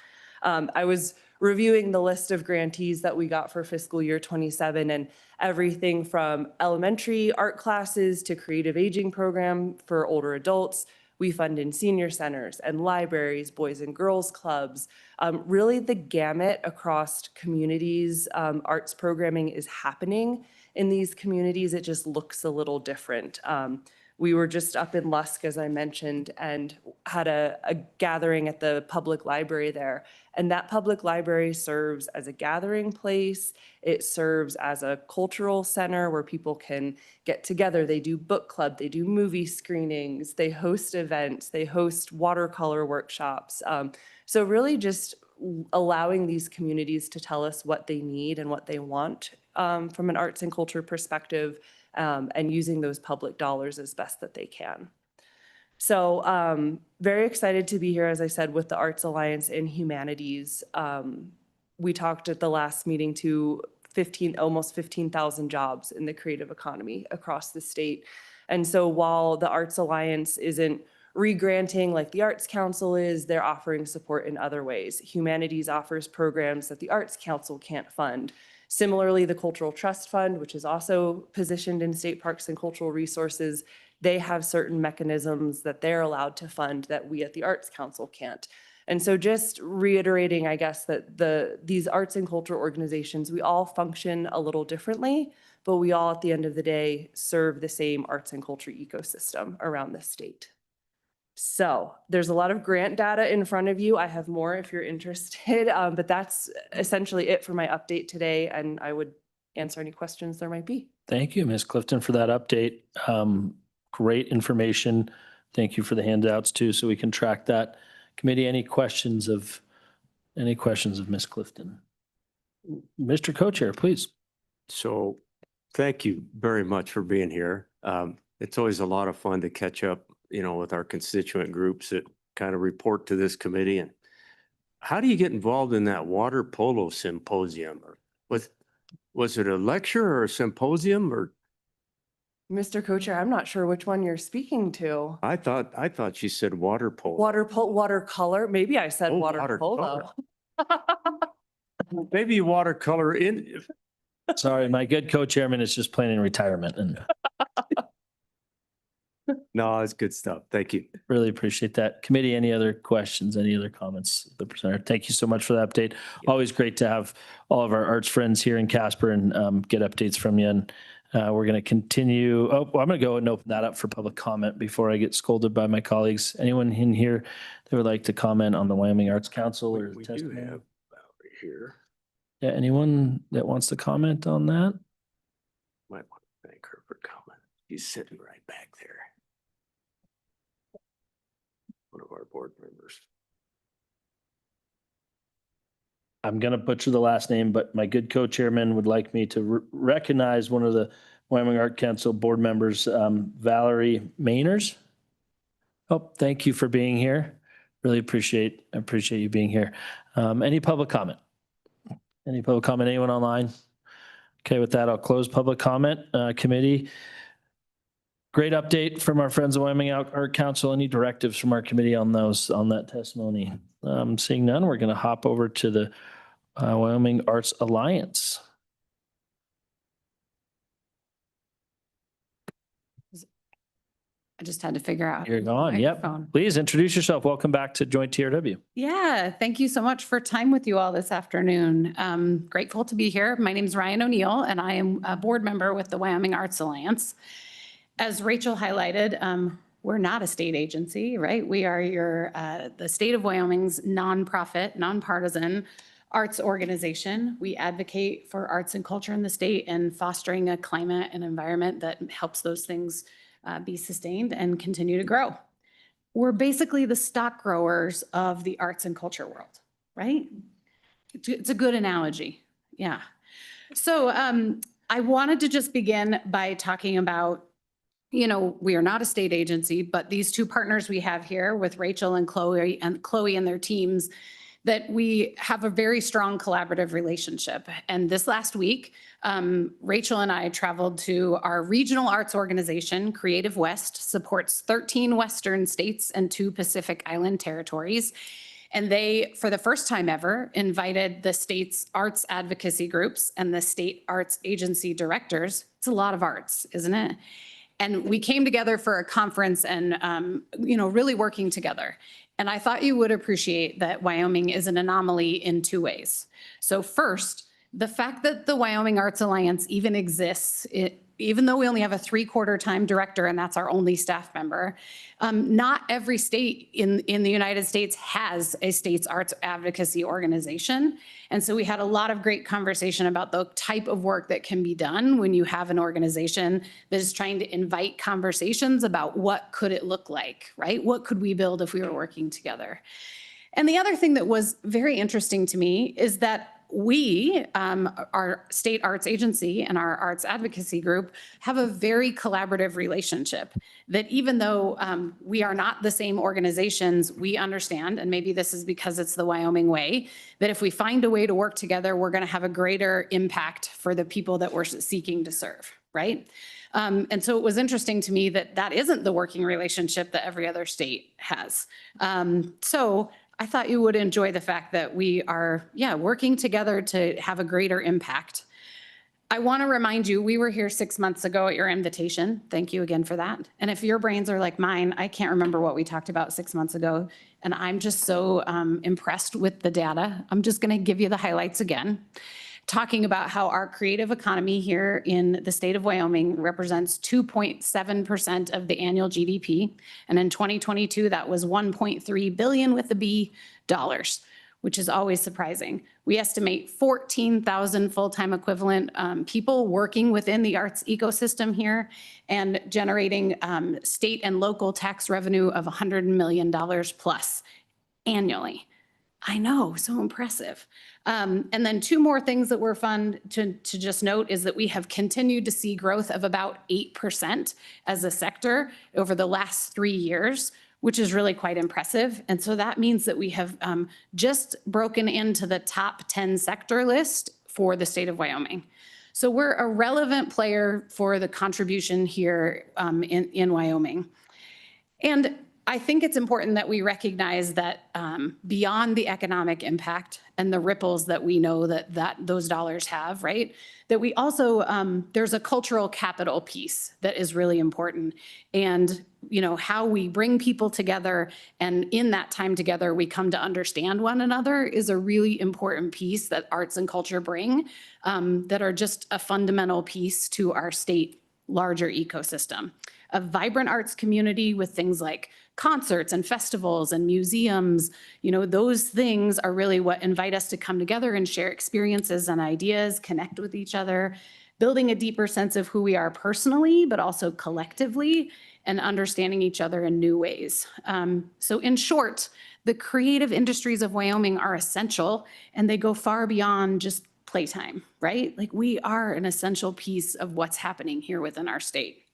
I was reviewing the list of grantees that we got for fiscal year 27, and everything from elementary art classes to creative aging program for older adults. We fund in senior centers and libraries, boys and girls clubs. Really the gamut across communities. Arts programming is happening in these communities. It just looks a little different. We were just up in Lusk, as I mentioned, and had a gathering at the public library there. And that public library serves as a gathering place. It serves as a cultural center where people can get together. They do book club, they do movie screenings, they host events, they host watercolor workshops. So really just allowing these communities to tell us what they need and what they want from an arts and culture perspective, and using those public dollars as best that they can. So very excited to be here, as I said, with the Arts Alliance in Humanities. We talked at the last meeting to almost 15,000 jobs in the creative economy across the state. And so while the Arts Alliance isn't re-granting like the Arts Council is, they're offering support in other ways. Humanities offers programs that the Arts Council can't fund. Similarly, the Cultural Trust Fund, which is also positioned in state parks and cultural resources, they have certain mechanisms that they're allowed to fund that we at the Arts Council can't. And so just reiterating, I guess, that these arts and culture organizations, we all function a little differently, but we all at the end of the day serve the same arts and culture ecosystem around the state. So there's a lot of grant data in front of you. I have more if you're interested, but that's essentially it for my update today, and I would answer any questions there might be. Thank you, Ms. Clifton, for that update. Great information. Thank you for the handouts too, so we can track that. Committee, any questions of Ms. Clifton? Mr. Co-Chair, please. So thank you very much for being here. It's always a lot of fun to catch up, with our constituent groups that kind of report to this committee. And how do you get involved in that water polo symposium? Or was it a lecture or a symposium or? Mr. Co-Chair, I'm not sure which one you're speaking to. I thought she said water polo. Watercolor. Maybe I said Oh, water polo. Maybe watercolor in. Sorry, my good co-chairman is just planning retirement and No, it's good stuff. Thank you. really appreciate that. Committee, any other questions, any other comments? The presenter, thank you so much for the update. Always great to have all of our arts friends here in Casper and get updates from you. And we're going to continue. I'm going to go and open that up for public comment before I get scolded by my colleagues. Anyone in here that would like to comment on the Wyoming Arts Council or We do testimony? have Valerie here. Yeah, anyone that wants to comment on that? Might want to thank her for coming. She's sitting right back there. One of our board members. I'm going to butcher the last name, but my good co-chairman would like me to recognize one of the Wyoming Art Council board members, Valerie Mainers. Oh, thank you for being here. Really appreciate you being here. Any public comment? Any public comment? Anyone online? Okay, with that, I'll close public comment. Committee. Great update from our friends at Wyoming Art Council. Any directives from our committee on that testimony? Seeing none, we're going to hop over to the Wyoming Arts Alliance. I just had to figure out. You're gone. Yep. Microphone. Please introduce yourself. Welcome back to Joint TRW. Yeah, thank you so much for time with you all this afternoon. Grateful to be here. My name is Ryan O'Neill, and I am a board member with the Wyoming Arts Alliance. As Rachel highlighted, we're not a state agency, right? We are the state of Wyoming's nonprofit, nonpartisan arts organization. We advocate for arts and culture in the state and fostering a climate and environment that helps those things be sustained and continue to grow. We're basically the stock growers of the arts and culture world, right? It's a good analogy. Yeah. So I wanted to just begin by talking about, we are not a state agency, but these two partners we have here with Rachel and Chloe and their teams, that we have a very strong collaborative relationship. And this last week, Rachel and I traveled to our regional arts organization, Creative West, supports 13 Western states and 2 Pacific Island territories. And they, for the first time ever, invited the state's arts advocacy groups and the state arts agency directors. It's a lot of arts, isn't it? And we came together for a conference and, really working together. And I thought you would appreciate that Wyoming is an anomaly in two ways. So first, the fact that the Wyoming Arts Alliance even exists, even though we only have a 3/4 time director and that's our only staff member, not every state in the United States has a state's arts advocacy organization. And so we had a lot of great conversation about the type of work that can be done when you have an organization that is trying to invite conversations about what could it look like, right? What could we build if we were working together? And the other thing that was very interesting to me is that we, our state arts agency and our arts advocacy group, have a very collaborative relationship that even though we are not the same organizations, we understand, and maybe this is because it's the Wyoming way, that if we find a way to work together, we're going to have a greater impact for the people that we're seeking to serve, right? And so it was interesting to me that that isn't the working relationship that every other state has. So I thought you would enjoy the fact that we are, working together to have a greater impact. I want to remind you, we were here 6 months ago at your invitation. Thank you again for that. And if your brains are like mine, I can't remember what we talked about 6 months ago. And I'm just so impressed with the data. I'm just going to give you the highlights again. Talking about how our creative economy here in the state of Wyoming represents 2.7% of the annual GDP. And in 2022, that was 1.3 billion with a B dollars, which is always surprising. We estimate 14,000 full-time equivalent people working within the arts ecosystem here and generating state and local tax revenue of $100 million plus annually. I know, so impressive. And then two more things that were fun to just note is that we have continued to see growth of about 8% as a sector over the last 3 years, which is really quite impressive. And so that means that we have just broken into the top 10 sector list for the state of Wyoming. So we're a relevant player for the contribution here in Wyoming. And I think it's important that we recognize that beyond the economic impact and the ripples that we know that those dollars have, right? That we also, there's a cultural capital piece that is really important. And, how we bring people together and in that time together, we come to understand one another is a really important piece that arts and culture bring that are just a fundamental piece to our state larger ecosystem. A vibrant arts community with things like concerts and festivals and museums, those things are really what invite us to come together and share experiences and ideas, connect with each other, building a deeper sense of who we are personally, but also collectively, and understanding each other in new ways. So in short, the creative industries of Wyoming are essential and they go far beyond just playtime, right? Like we are an essential piece of what's happening here within our state.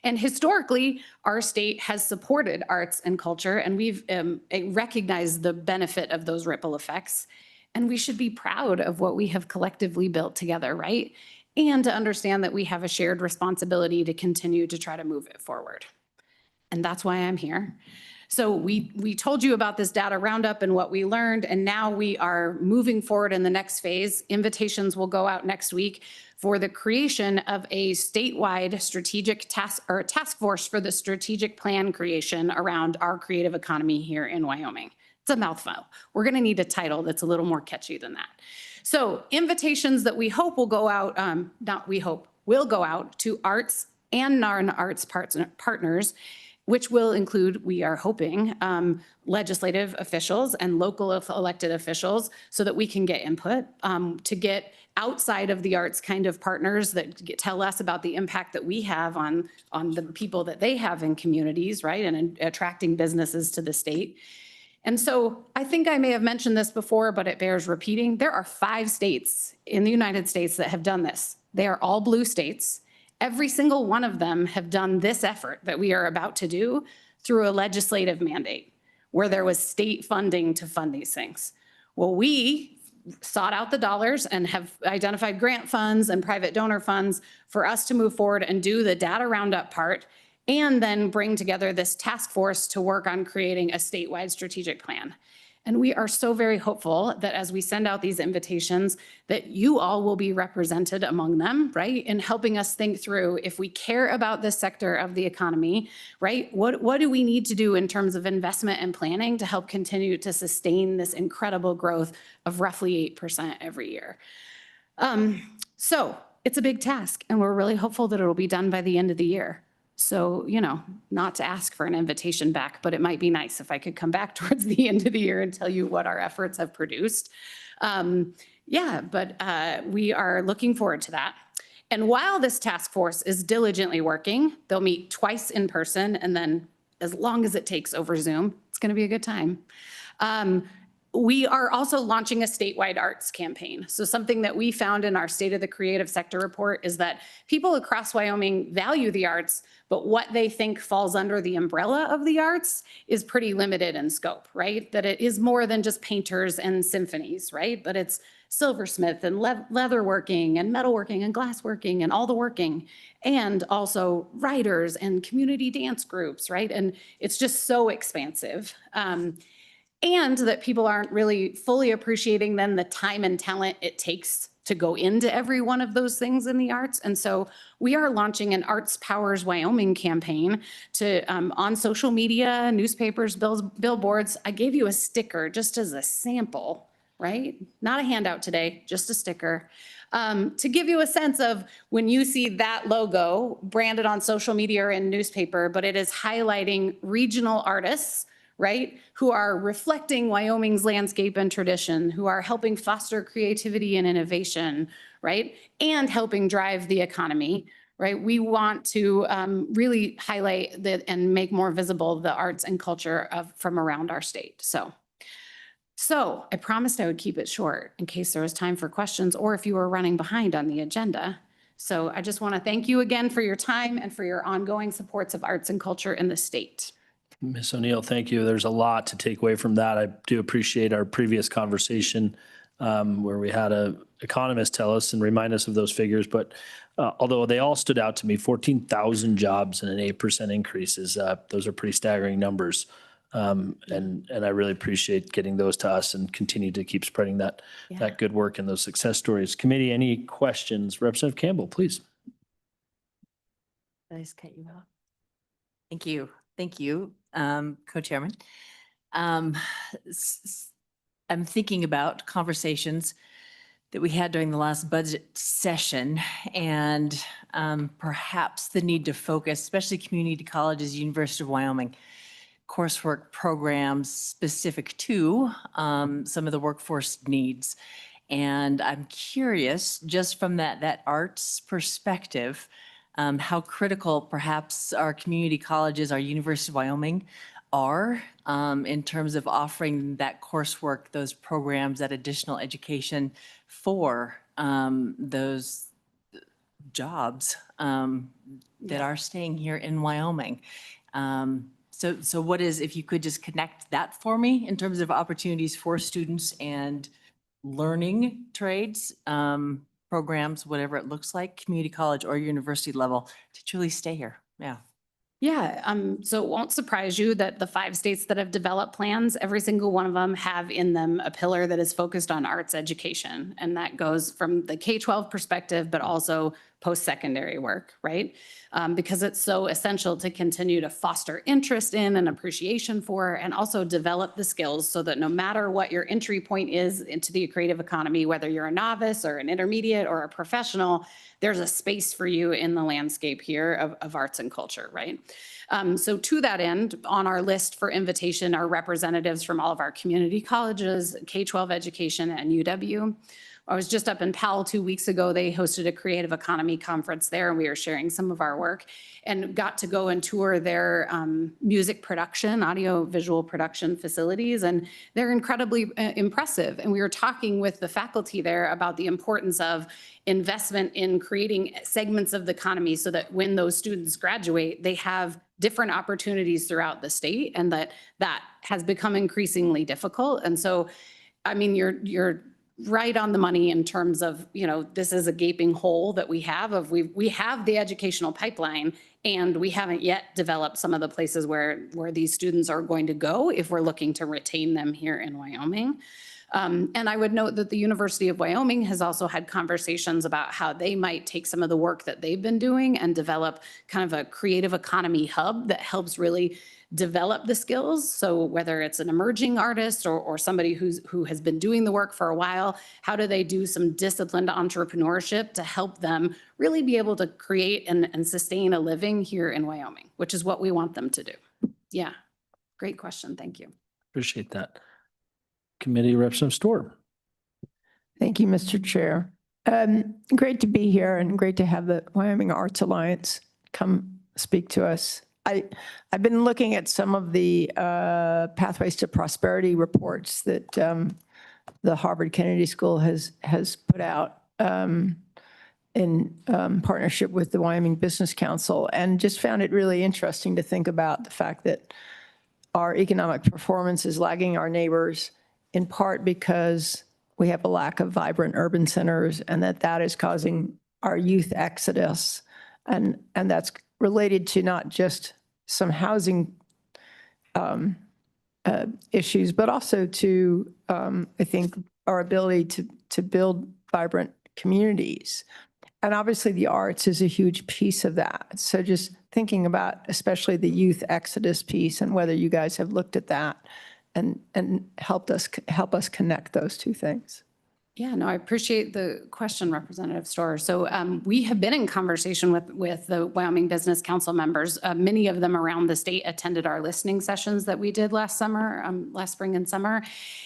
And historically, our state has supported arts and culture, and we've recognized the benefit of those ripple effects. And we should be proud of what we have collectively built together, right? And to understand that we have a shared responsibility to continue to try to move it forward. And that's why I'm here. So we told you about this data roundup and what we learned, and now we are moving forward in the next phase. Invitations will go out next week for the creation of a statewide strategic task force for the strategic plan creation around our creative economy here in Wyoming. It's a mouthful. We're going to need a title that's a little more catchy than that. So invitations that we hope will go out, will go out to arts and non-arts partners, which will include, we are hoping, legislative officials and local elected officials so that we can get input to get outside of the arts kind of partners that tell us about the impact that we have on the people that they have in communities, right? And attracting businesses to the state. And so I think I may have mentioned this before, but it bears repeating. There are 5 states in the United States that have done this. They are all blue states. Every single one of them have done this effort that we are about to do through a legislative mandate where there was state funding to fund these things. Well, we sought out the dollars and have identified grant funds and private donor funds for us to move forward and do the data roundup part and then bring together this task force to work on creating a statewide strategic plan. And we are so very hopeful that as we send out these invitations, that you all will be represented among them, right? In helping us think through, if we care about this sector of the economy, right? What do we need to do in terms of investment and planning to help continue to sustain this incredible growth of roughly 8% every year? So it's a big task, and we're really hopeful that it'll be done by the end of the year. So, not to ask for an invitation back, but it might be nice if I could come back towards the end of the year and tell you what our efforts have produced. We are looking forward to that. And while this task force is diligently working, they'll meet twice in person and then as long as it takes over Zoom. It's going to be a good time. We are also launching a statewide arts campaign. So something that we found in our State of the Creative Sector report is that people across Wyoming value the arts, but what they think falls under the umbrella of the arts is pretty limited in scope, right? That it is more than just painters and symphonies, right? But it's silversmith and leatherworking and metalworking and glassworking and all the working, and also writers and community dance groups, right? And it's just so expansive. And that people aren't really fully appreciating then the time and talent it takes to go into every one of those things in the arts. And so we are launching an Arts Powers Wyoming campaign to on social media, newspapers, billboards. I gave you a sticker just as a sample, right? Not a handout today, just a sticker. To give you a sense of when you see that logo branded on social media or in newspaper, but it is highlighting regional artists, right, who are reflecting Wyoming's landscape and tradition, who are helping foster creativity and innovation, right, and helping drive the economy, right? We want to really highlight and make more visible the arts and culture from around our state. So I promised I would keep it short in case there was time for questions or if you were running behind on the agenda. So I just want to thank you again for your time and for your ongoing supports of arts and culture in the state. Ms. O'Neill, thank you. There's a lot to take away from that. I do appreciate our previous conversation where we had an economist tell us and remind us of those figures. But although they all stood out to me, 14,000 jobs and an 8% increase those are pretty staggering numbers. And I really appreciate getting those to us and continue to keep spreading that good work and those success stories. Committee, any questions? Representative Campbell, please. Did I just cut you off? Thank you. Thank you, Co-Chairman. I'm thinking about conversations that we had during the last budget session and perhaps the need to focus, especially community colleges, University of Wyoming, coursework programs specific to some of the workforce needs. And I'm curious, just from that arts perspective, how critical perhaps our community colleges, our University of Wyoming are in terms of offering that coursework, those programs, that additional education for those jobs that are staying here in Wyoming. So what is, if you could just connect that for me in terms of opportunities for students and learning trades, programs, whatever it looks like, community college or university level, to truly stay here. Yeah. Yeah, so it won't surprise you that the 5 states that have developed plans, every single one of them have in them a pillar that is focused on arts education. And that goes from the K-12 perspective, but also post-secondary work, right? Because it's so essential to continue to foster interest in and appreciation for, and also develop the skills so that no matter what your entry point is into the creative economy, whether you're a novice or an intermediate or a professional, there's a space for you in the landscape here of arts and culture, right? So to that end, on our list for invitation are representatives from all of our community colleges, K-12 education, and UW. I was just up in Powell 2 weeks ago. They hosted a creative economy conference there, and we were sharing some of our work and got to go and tour their music production, audio visual production facilities, and they're incredibly impressive. And we were talking with the faculty there about the importance of investment in creating segments of the economy so that when those students graduate, they have different opportunities throughout the state, and that has become increasingly difficult. And so, I mean, your right on the money in terms of, this is a gaping hole that we have we have the educational pipeline, and we haven't yet developed some of the places where these students are going to go if we're looking to retain them here in Wyoming. And I would note that the University of Wyoming has also had conversations about how they might take some of the work that they've been doing and develop kind of a creative economy hub that helps really develop the skills. So whether it's an emerging artist or somebody who has been doing the work for a while, how do they do some disciplined entrepreneurship to help them really be able to create and sustain a living here in Wyoming, which is what we want them to do. Yeah, great question. Thank you. Appreciate that. Committee Representative Storr. Thank you, Mr. Chair. Great to be here and great to have the Wyoming Arts Alliance come speak to us. I've been looking at some of the Pathways to Prosperity reports that the Harvard Kennedy School has put out in partnership with the Wyoming Business Council, and just found it really interesting to think about the fact that our economic performance is lagging our neighbors, in part because we have a lack of vibrant urban centers, and that is causing our youth exodus. And that's related to not just some housing issues, but also to, I think, our ability to build vibrant communities. And obviously the arts is a huge piece of that. So just thinking about especially the youth exodus piece and whether you guys have looked at that and help us connect those two things. Yeah, no, I appreciate the question, Representative Storr. So we have been in conversation with the Wyoming Business Council members. Many of them around the state attended our listening sessions that we did last spring and summer.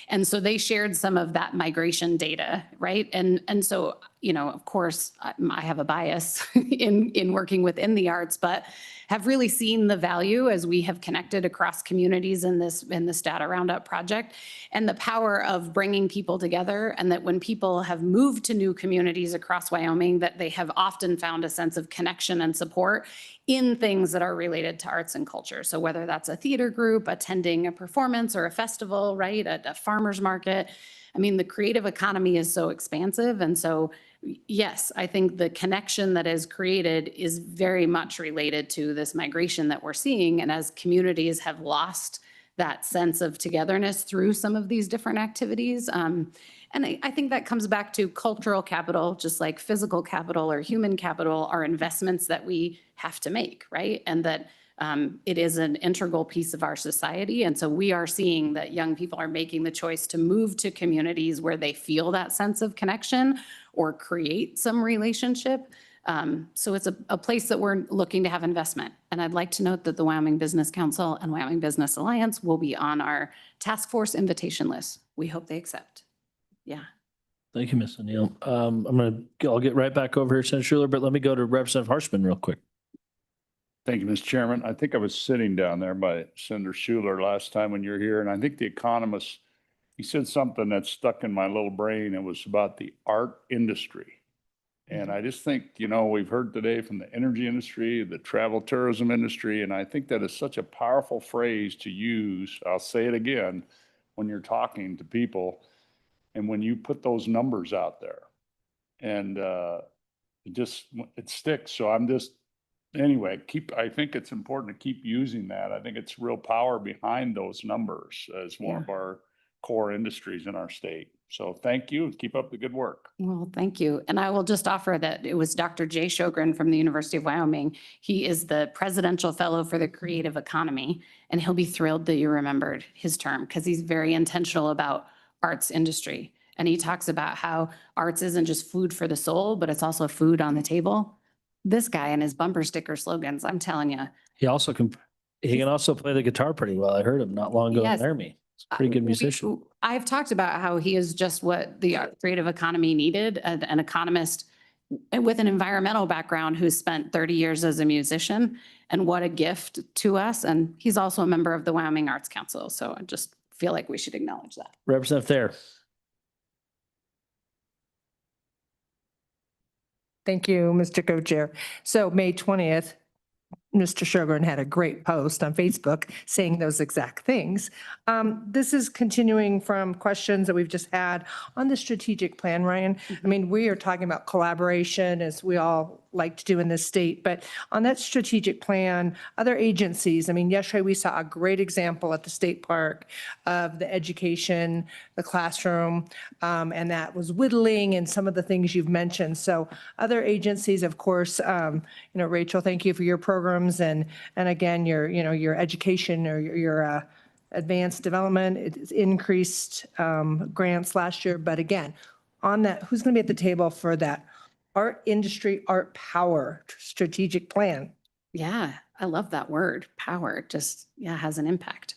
And so they shared some of that migration data, right? And so, of course, I have a bias in working within the arts, but have really seen the value as we have connected across communities in this Data Roundup project, and the power of bringing people together, and that when people have moved to new communities across Wyoming, that they have often found a sense of connection and support in things that are related to arts and culture. So whether that's a theater group, attending a performance or a festival, right, a farmer's market. I mean, the creative economy is so expansive. And so, yes, I think the connection that is created is very much related to this migration that we're seeing. And as communities have lost that sense of togetherness through some of these different activities. And I think that comes back to cultural capital, just like physical capital or human capital are investments that we have to make, right? And that it is an integral piece of our society. And so we are seeing that young people are making the choice to move to communities where they feel that sense of connection or create some relationship. So it's a place that we're looking to have investment. And I'd like to note that the Wyoming Business Council and Wyoming Business Alliance will be on our task force invitation list. We hope they accept. Yeah. Thank you, Ms. O'Neill. I'll get right back over here, Senator Schuler, but let me go to Representative Harshman real quick. Thank you, Mr. Chairman. I think I was sitting down there by Senator Schuler last time when you were here, and I think the economist, he said something that stuck in my little brain. It was about the art industry. And I just think, we've heard today from the energy industry, the travel tourism industry, and I think that is such a powerful phrase to use. I'll say it again, when you're talking to people and when you put those numbers out there, and it sticks. So anyway, I think it's important to keep using that. I think it's real power behind those numbers as one of our core industries in our state. So thank you. Keep up the good work. Well, thank you. And I will just offer that it was Dr. Jay Sjogren from the University of Wyoming. He is the Presidential Fellow for the Creative Economy, and he'll be thrilled that you remembered his term because he's very intentional about arts industry. And he talks about how arts isn't just food for the soul, but it's also food on the table. This guy and his bumper sticker slogans, I'm telling you. He can also play the guitar pretty well. I heard him not long ago in Laramie. He's a pretty good musician. I've talked about how he is just what the creative economy needed, an economist with an environmental background who spent 30 years as a musician, and what a gift to us. And he's also a member of the Wyoming Arts Council. So I just feel like we should acknowledge that. Representative Thayer. Thank you, Mr. Co-Chair. So May 20th, Mr. Sugarman had a great post on Facebook saying those exact things. This is continuing from questions that we've just had on the strategic plan, Ryan. I mean, we are talking about collaboration as we all like to do in this state, but on that strategic plan, other agencies, I mean, yesterday we saw a great example at the state park of the education, the classroom, and that was whittling and some of the things you've mentioned. So other agencies, of course, Rachel, thank you for your programs and again, your education or your advanced development. It's increased grants last year, but again, on that, who's going to be at the table for that art industry, art power strategic plan? Yeah, I love that word, power. Just, has an impact.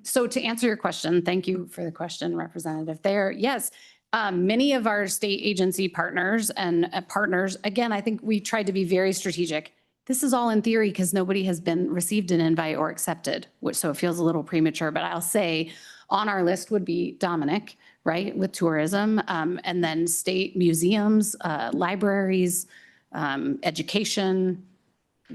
So to answer your question, thank you for the question, Representative Thayer. Yes, many of our state agency partners and partners, again, I think we tried to be very strategic. This is all in theory because nobody has been received an invite or accepted, so it feels a little premature, but I'll say on our list would be Dominic, right, with tourism, and then state museums, libraries, education.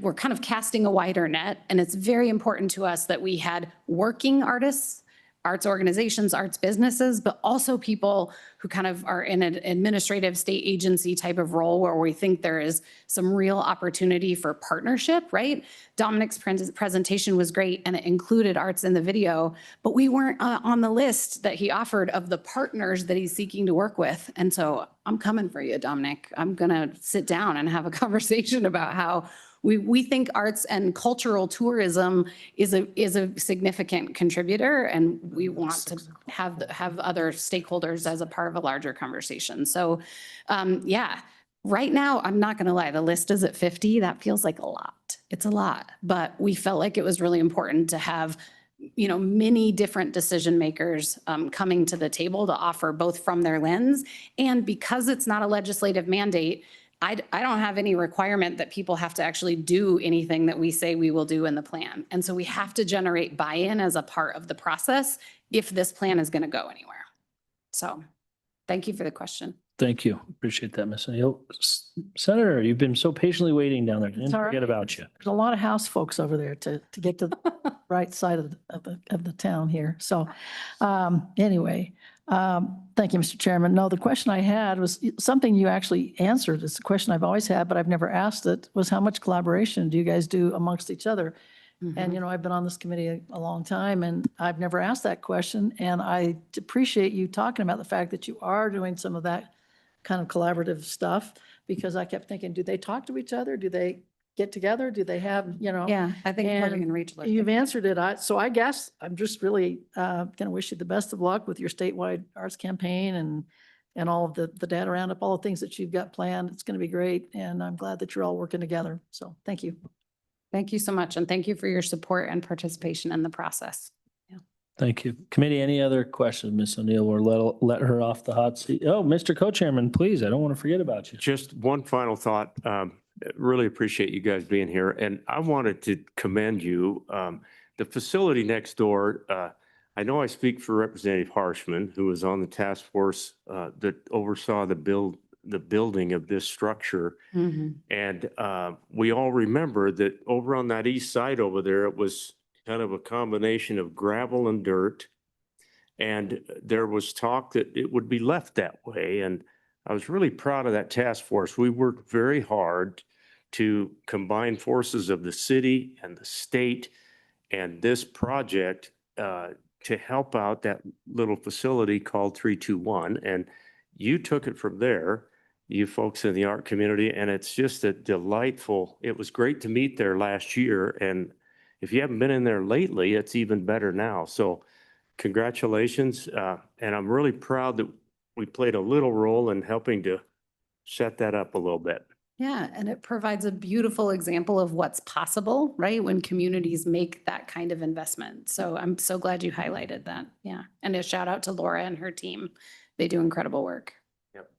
We're kind of casting a wider net, and it's very important to us that we had working artists, arts organizations, arts businesses, but also people who kind of are in an administrative state agency type of role where we think there is some real opportunity for partnership, right? Dominic's presentation was great and it included arts in the video, but we weren't on the list that he offered of the partners that he's seeking to work with. And so I'm coming for you, Dominic. I'm gonna sit down and have a conversation about how we think arts and cultural tourism is a significant contributor, and we want to have other stakeholders as a part of a larger conversation. So, right now, I'm not going to lie, the list is at 50. That feels like a lot. It's a lot, but we felt like it was really important to have many different decision makers coming to the table to offer both from their lens, and because it's not a legislative mandate, I don't have any requirement that people have to actually do anything that we say we will do in the plan. And so we have to generate buy-in as a part of the process if this plan is going to go anywhere. So thank you for the question. Thank you. Appreciate that, Ms. O'Neill. Senator, you've been so patiently waiting down there. Didn't It's all forget right. about you. There's a lot of house folks over there to get to the right side of the town here. So anyway, thank you, Mr. Chairman. No, the question I had was something you actually answered. It's a question I've always had, but I've never asked it, was how much collaboration do you guys do amongst each other? And, I've been on this committee a long time and I've never asked that question. And I appreciate you talking about the fact that you are doing some of that kind of collaborative stuff, because I kept thinking, do they talk to each other? Do they get together? Do they have, Yeah, I think Morgan and Rachel are. You've answered it. So I guess I'm just really going to wish you the best of luck with your statewide arts campaign and all of the data roundup, all the things that you've got planned. It's going to be great. And I'm glad that you're all working together. So thank you. Thank you so much. And thank you for your support and participation in the process. Thank you. Committee, any other questions, Ms. O'Neill, or let her off the hot seat? Oh, Mr. Co-Chairman, please, I don't want to forget about you. Just one final thought. Really appreciate you guys being here. And I wanted to commend you. The facility next door, I know I speak for Representative Harshman, who was on the task force that oversaw the building of this structure. And we all remember that over on that east side over there, it was kind of a combination of gravel and dirt. And there was talk that it would be left that way. And I was really proud of that task force. We worked very hard to combine forces of the city and the state and this project to help out that little facility called 321. And you took it from there, you folks in the art community, and it's just a delightful, it was great to meet there last year. And if you haven't been in there lately, it's even better now. So congratulations. And I'm really proud that we played a little role in helping to set that up a little bit. Yeah, and it provides a beautiful example of what's possible, right? When communities make that kind of investment. So I'm so glad you highlighted that. Yeah. And a shout out to Laura and her team. They do incredible work. Yep.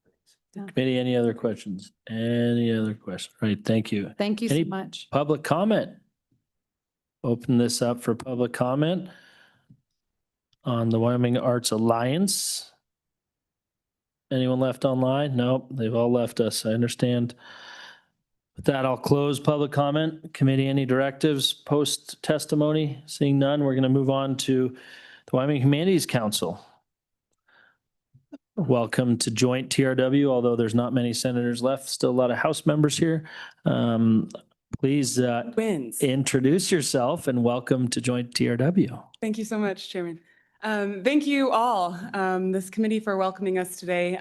Committee, any other questions? Any other questions? Right, thank you. Thank you Any so much. public comment? Open this up for public comment on the Wyoming Arts Alliance. Anyone left online? Nope, they've all left us. I understand. With that, I'll close public comment. Committee, any directives, post testimony? Seeing none, we're going to move on to the Wyoming Humanities Council. Welcome to joint TRW, although there's not many senators left, still a lot of House members here. Please introduce yourself and welcome to joint TRW. Thank you so much, Chairman. Thank you all, this committee, for welcoming us today.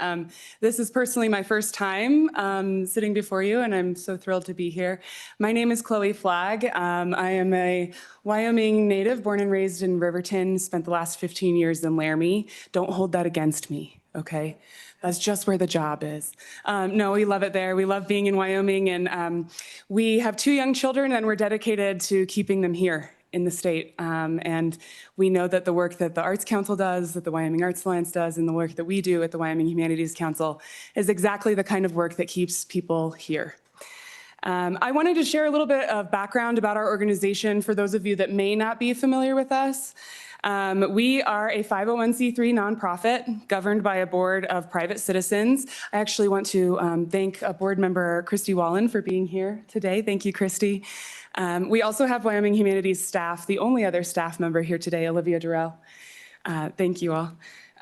This is personally my first time sitting before you, and I'm so thrilled to be here. My name is Chloe Flagg. I am a Wyoming native, born and raised in Riverton, spent the last 15 years in Laramie. Don't hold that against me, okay? That's just where the job is. No, we love it there. We love being in Wyoming, and we have 2 young children, and we're dedicated to keeping them here in the state. And we know that the work that the Arts Council does, that the Wyoming Arts Alliance does, and the work that we do at the Wyoming Humanities Council is exactly the kind of work that keeps people here. I wanted to share a little bit of background about our organization for those of you that may not be familiar with us. We are a 501c3 nonprofit governed by a board of private citizens. I actually want to thank board member Christy Wallen for being here today. Thank you, Christy. We also have Wyoming Humanities staff, the only other staff member here today, Olivia Durrell. Thank you all.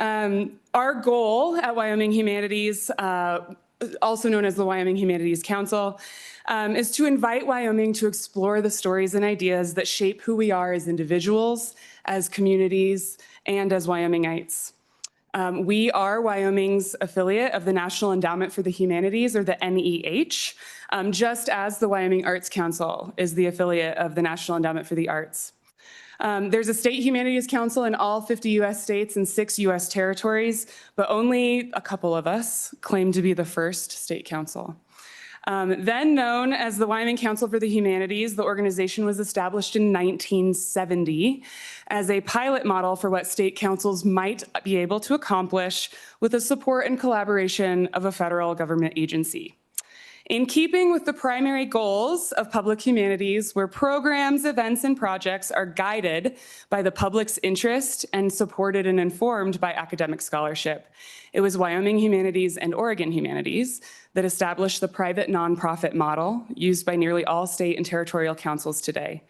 Our goal at Wyoming Humanities, also known as the Wyoming Humanities Council, is to invite Wyoming to explore the stories and ideas that shape who we are as individuals, as communities, and as Wyomingites. We are Wyoming's affiliate of the National Endowment for the Humanities, or the NEH, just as the Wyoming Arts Council is the affiliate of the National Endowment for the Arts. There's a state humanities council in all 50 US states and 6 US territories, but only a couple of us claim to be the first state council. Then known as the Wyoming Council for the Humanities, the organization was established in 1970 as a pilot model for what state councils might be able to accomplish with the support and collaboration of a federal government agency. In keeping with the primary goals of public humanities, where programs, events, and projects are guided by the public's interest and supported and informed by academic scholarship, it was Wyoming Humanities and Oregon Humanities that established the private nonprofit model used by nearly all state and territorial councils today.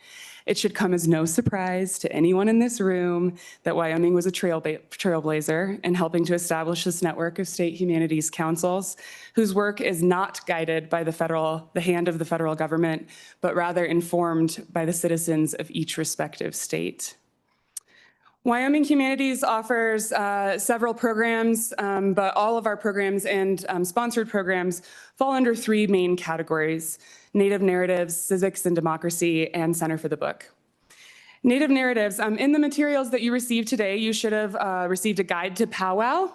It should come as no surprise to anyone in this room that Wyoming was a trailblazer in helping to establish this network of state humanities councils, whose work is not guided by the hand of the federal government, but rather informed by the citizens of each respective state. Wyoming Humanities offers several programs, but all of our programs and sponsored programs fall under 3 main categories: Native Narratives, Civics and Democracy, and Center for the Book. Native Narratives, in the materials that you received today, you should have received a guide to powwow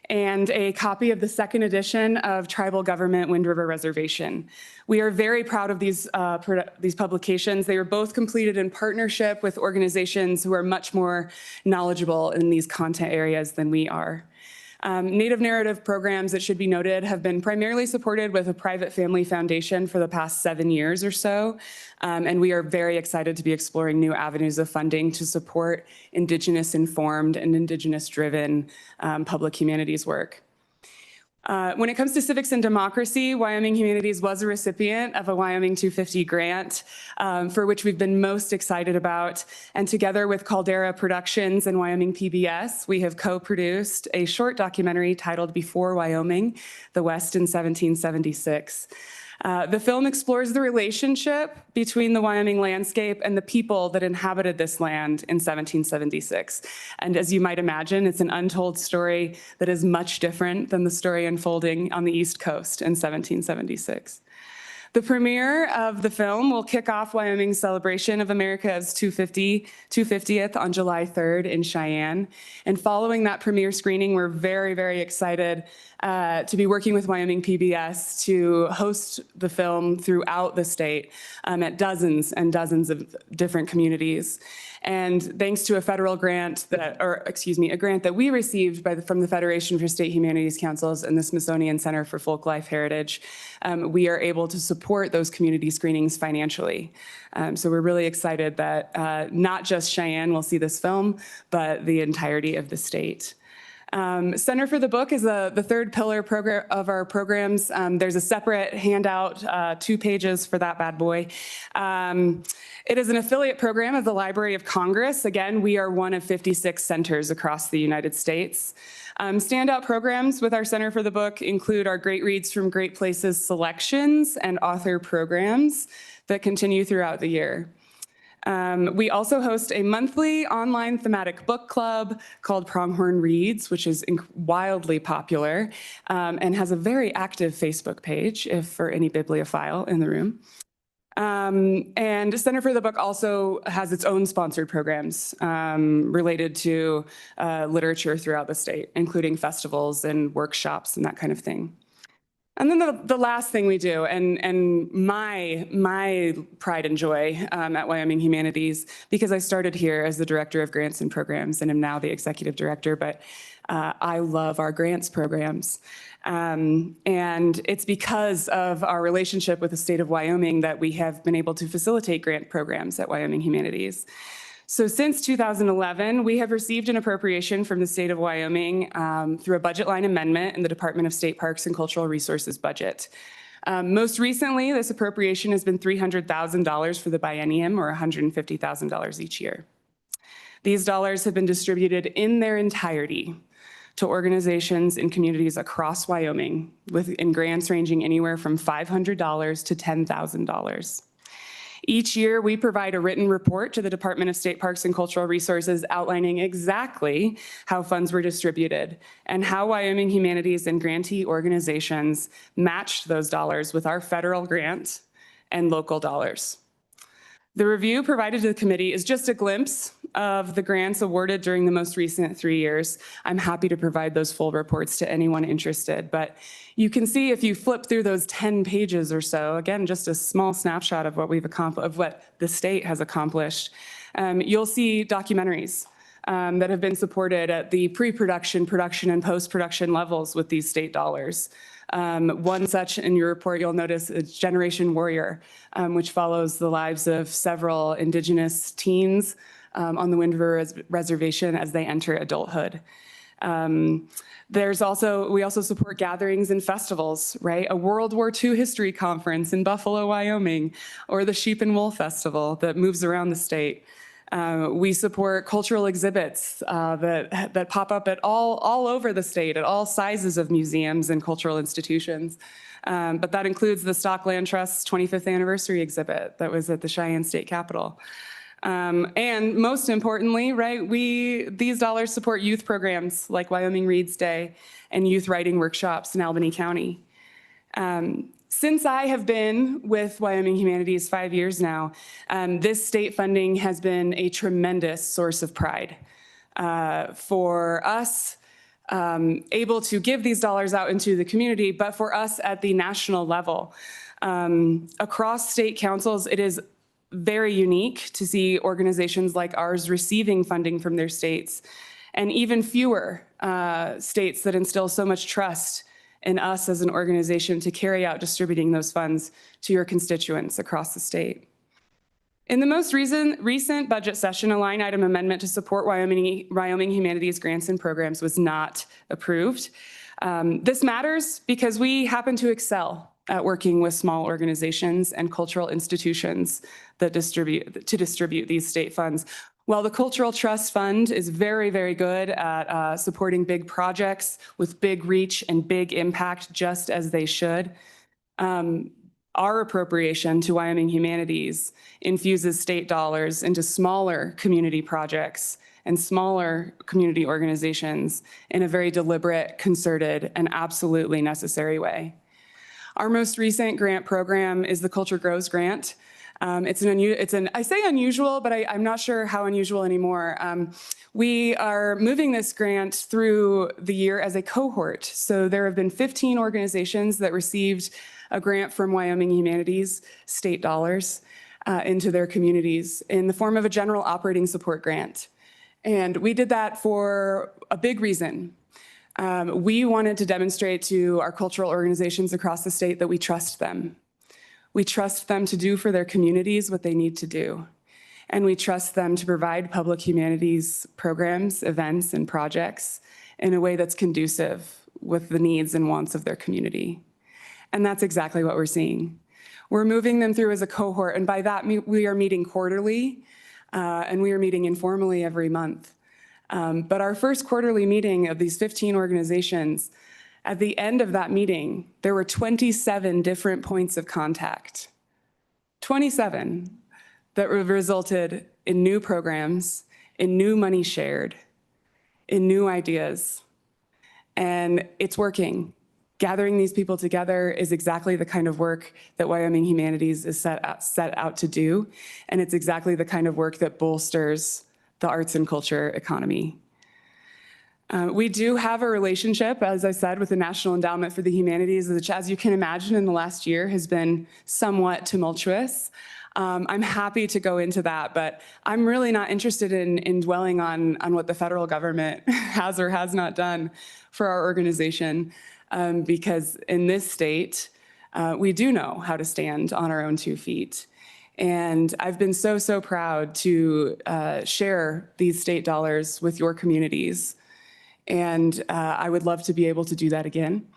and a copy of the 2nd edition of Tribal Government Wind River Reservation. We are very proud of these publications. They were both completed in partnership with organizations who are much more knowledgeable in these content areas than we are. Native narrative programs, it should be noted, have been primarily supported with a private family foundation for the past 7 years or so. And we are very excited to be exploring new avenues of funding to support Indigenous-informed and Indigenous-driven public humanities work. When it comes to civics and democracy, Wyoming Humanities was a recipient of a Wyoming 250 grant, for which we've been most excited about. And together with Caldera Productions and Wyoming PBS, we have co-produced a short documentary titled Before Wyoming, the West in 1776. The film explores the relationship between the Wyoming landscape and the people that inhabited this land in 1776. And as you might imagine, it's an untold story that is much different than the story unfolding on the East Coast in 1776. The premiere of the film will kick off Wyoming's celebration of America's 250th on July 3rd in Cheyenne. And following that premiere screening, we're very, very excited to be working with Wyoming PBS to host the film throughout the state at dozens and dozens of different communities. And thanks to a federal grant a grant that we received from the Federation for State Humanities Councils and the Smithsonian Center for Folk Life Heritage, we are able to support those community screenings financially. So we're really excited that not just Cheyenne will see this film, but the entirety of the state. Center for the Book is the third pillar program of our programs. There's a separate handout, 2 pages for that bad boy. It is an affiliate program of the Library of Congress. Again, we are one of 56 centers across the United States. Standout programs with our Center for the Book include our Great Reads from Great Places selections and author programs that continue throughout the year. We also host a monthly online thematic book club called Pronghorn Reads, which is wildly popular and has a very active Facebook page if for any bibliophile in the room. And Center for the Book also has its own sponsored programs related to literature throughout the state, including festivals and workshops and that kind of thing. And then the last thing we do, and my pride and joy at Wyoming Humanities, because I started here as the Director of Grants and Programs and am now the Executive Director, but I love our grants programs. And it's because of our relationship with the state of Wyoming that we have been able to facilitate grant programs at Wyoming Humanities. So since 2011, we have received an appropriation from the state of Wyoming through a budget line amendment in the Department of State Parks and Cultural Resources budget. Most recently, this appropriation has been $300,000 for the biennium, or $150,000 each year. These dollars have been distributed in their entirety to organizations and communities across Wyoming, in grants ranging anywhere from $500 to $10,000. Each year, we provide a written report to the Department of State Parks and Cultural Resources outlining exactly how funds were distributed and how Wyoming Humanities and grantee organizations matched those dollars with our federal grant and local dollars. The review provided to the committee is just a glimpse of the grants awarded during the most recent 3 years. I'm happy to provide those full reports to anyone interested, but you can see if you flip through those 10 pages or so, again, just a small snapshot of what we've accomplished, of what the state has accomplished. You'll see documentaries that have been supported at the pre-production, production, and post-production levels with these state dollars. One such in your report, you'll notice, is Generation Warrior, which follows the lives of several Indigenous teens on the Wind River Reservation as they enter adulthood. We also support gatherings and festivals, right? A World War II history conference in Buffalo, Wyoming, or the Sheep and Wool Festival that moves around the state. We support cultural exhibits that pop up at all over the state, at all sizes of museums and cultural institutions. But that includes the Stockland Trust's 25th anniversary exhibit that was at the Cheyenne State Capitol. And most importantly, right, these dollars support youth programs like Wyoming Reads Day and youth writing workshops in Albany County. Since I have been with Wyoming Humanities 5 years now, this state funding has been a tremendous source of pride for us, able to give these dollars out into the community, but for us at the national level. Across state councils, it is very unique to see organizations like ours receiving funding from their states, and even fewer states that instill so much trust in us as an organization to carry out distributing those funds to your constituents across the state. In the most recent budget session, a line item amendment to support Wyoming Humanities grants and programs was not approved. This matters because we happen to excel at working with small organizations and cultural institutions that distribute these state funds. While the Cultural Trust Fund is very, very good at supporting big projects with big reach and big impact, just as they should, our appropriation to Wyoming Humanities infuses state dollars into smaller community projects and smaller community organizations in a very deliberate, concerted, and absolutely necessary way. Our most recent grant program is the Culture Grows Grant. I say unusual, but I'm not sure how unusual anymore. We are moving this grant through the year as a cohort. So there have been 15 organizations that received a grant from Wyoming Humanities, state dollars, into their communities in the form of a general operating support grant. And we did that for a big reason. We wanted to demonstrate to our cultural organizations across the state that we trust them. We trust them to do for their communities what they need to do. and we trust them to provide public humanities programs, events, and projects in a way that's conducive with the needs and wants of their community. And that's exactly what we're seeing. We're moving them through as a cohort, and by that we are meeting quarterly, and we are meeting informally every month. But our first quarterly meeting of these 15 organizations, at the end of that meeting, there were 27 different points of contact. 27 that resulted in new programs, in new money shared, in new ideas. And it's working. Gathering these people together is exactly the kind of work that Wyoming Humanities is set out to do. And it's exactly the kind of work that bolsters the arts and culture economy. We do have a relationship, as I said, with the National Endowment for the Humanities, which, as you can imagine, in the last year has been somewhat tumultuous. I'm happy to go into that, but I'm really not interested in dwelling on what the federal government has or has not done for our organization, because in this state, we do know how to stand on our own 2 feet. And I've been so proud to share these state dollars with your communities. And I would love to be able to do that again.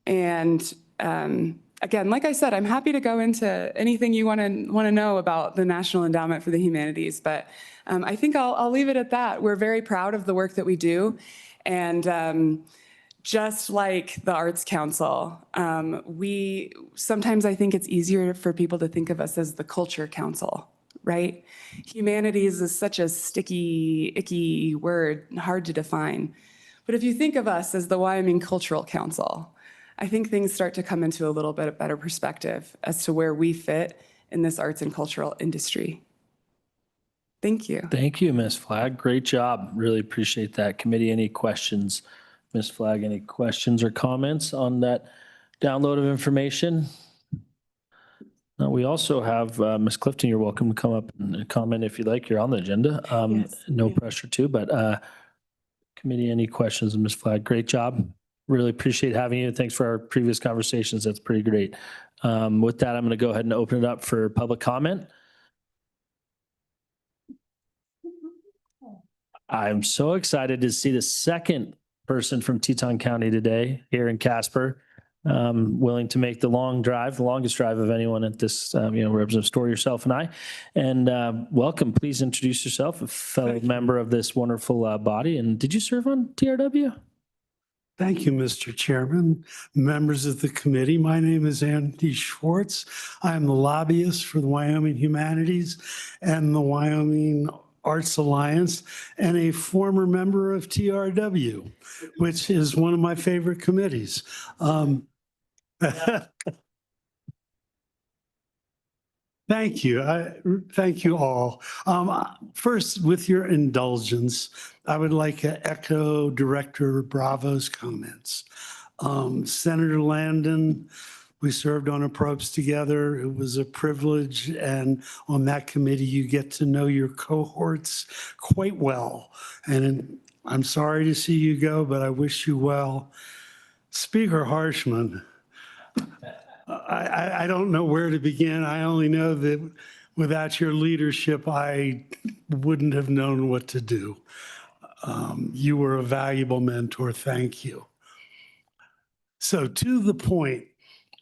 And again, like I said, I'm happy to go into anything you want to know about the National Endowment for the Humanities, but I think I'll leave it at that. We're very proud of the work that we do. And just like the Arts Council, sometimes I think it's easier for people to think of us as the Culture Council, right? Humanities is such a sticky, icky word, hard to define. But if you think of us as the Wyoming Cultural Council, I think things start to come into a little bit of better perspective as to where we fit in this arts and cultural industry. Thank you. Thank you, Ms. Flagg. Great job. Really appreciate that. Committee, any questions? Ms. Flagg, any questions or comments on that download of information? We also have Ms. Clifton. You're welcome to come up and comment if you'd like. You're on the agenda. Yes. No pressure to, but committee, any questions? Ms. Flagg, great job. Really appreciate having you. Thanks for our previous conversations. That's pretty great. With that, I'm going to go ahead and open it up for public comment. I'm so excited to see the second person from Teton County today here in Casper, willing to make the long drive, the longest drive of anyone at this, Representative Story, yourself and I. And welcome. Please introduce yourself, a fellow member of this wonderful body. And did you serve on TRW? Thank you, Mr. Chairman, members of the committee. My name is Andy Schwartz. I'm the lobbyist for the Wyoming Humanities and the Wyoming Arts Alliance, and a former member of TRW, which is one of my favorite committees. Thank you. Thank you all. First, with your indulgence, I would like to echo Director Bravo's comments. Senator Landon, we served on approach together. It was a privilege. And on that committee, you get to know your cohorts quite well. And I'm sorry to see you go, but I wish you well. Speaker Harshman, I don't know where to begin. I only know that without your leadership, I wouldn't have known what to do. You were a valuable mentor. Thank you. So to the point,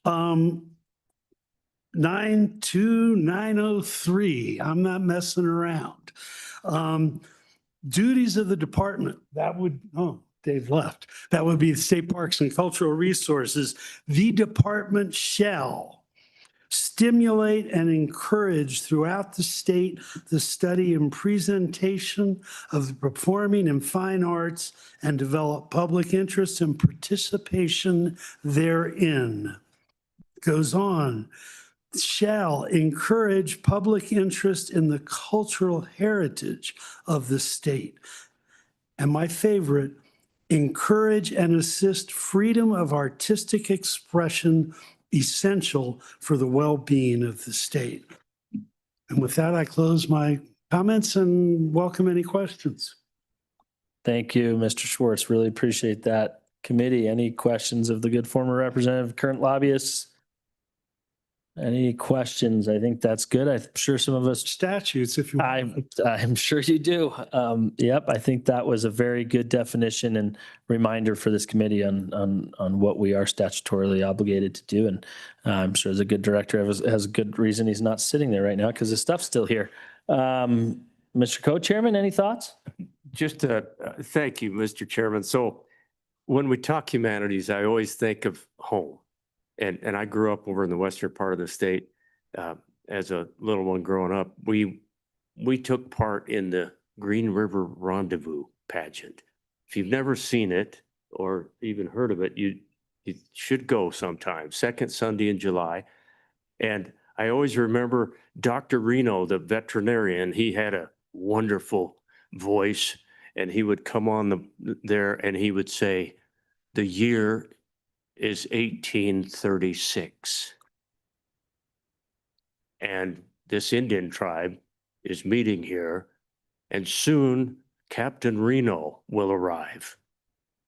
92903, I'm not messing around. Duties of the department, that would, Dave left. That would be State Parks and Cultural Resources. The department shall stimulate and encourage throughout the state the study and presentation of the performing and fine arts and develop public interest and participation therein. Goes on, shall encourage public interest in the cultural heritage of the state. And my favorite, encourage and assist freedom of artistic expression essential for the well-being of the state. And with that, I close my comments and welcome any questions. Thank you, Mr. Schwartz. Really appreciate that. Committee, any questions of the good former representative, current lobbyists? Any questions? I think that's good. I'm sure some of us, Statutes, if you. I'm sure you do. Yep, I think that was a very good definition and reminder for this committee on what we are statutorily obligated to do. And I'm sure as a good director has a good reason he's not sitting there right now because his stuff's still here. Mr. Co-Chairman, any thoughts? Just thank you, Mr. Chairman. So when we talk humanities, I always think of home. And I grew up over in the western part of the state. As a little one growing up, we took part in the Green River Rendezvous pageant. If you've never seen it or even heard of it, you should go sometime, second Sunday in July. And I always remember Dr. Reno, the veterinarian. He had a wonderful voice, and he would come on there and he would say, "The year is 1836. And this Indian tribe is meeting here, and soon Captain Reno will arrive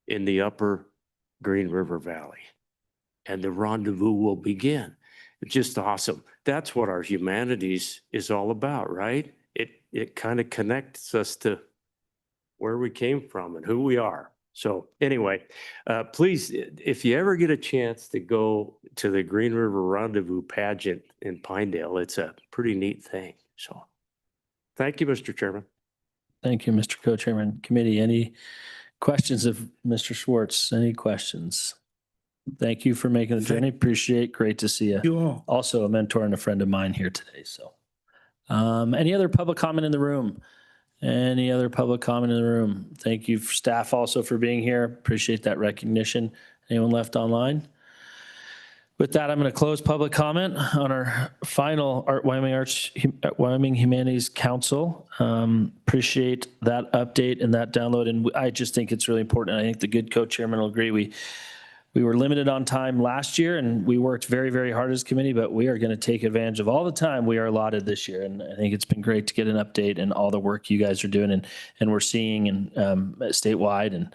in the upper Green River Valley, and the rendezvous will begin." It's just awesome. That's what our humanities is all about, right? It kind of connects us to where we came from and who we are. So anyway, please, if you ever get a chance to go to the Green River Rendezvous pageant in Pinedale, it's a pretty neat thing. So thank you, Mr. Chairman. Thank you, Mr. Co-Chairman. Committee, any questions of Mr. Schwartz? Any questions? Thank you for making the journey. Appreciate. Great to see you. You all. Also a mentor and a friend of mine here today. So any other public comment in the room? Any other public comment in the room? Thank you, staff, also for being here. Appreciate that recognition. Anyone left online? With that, I'm going to close public comment on our final Wyoming Humanities Council. Appreciate that update and that download. And I just think it's really important. I think the good co-chairman will agree. We were limited on time last year, and we worked very, very hard as a committee, but we are going to take advantage of all the time we are allotted this year. And I think it's been great to get an update and all the work you guys are doing and we're seeing and statewide. And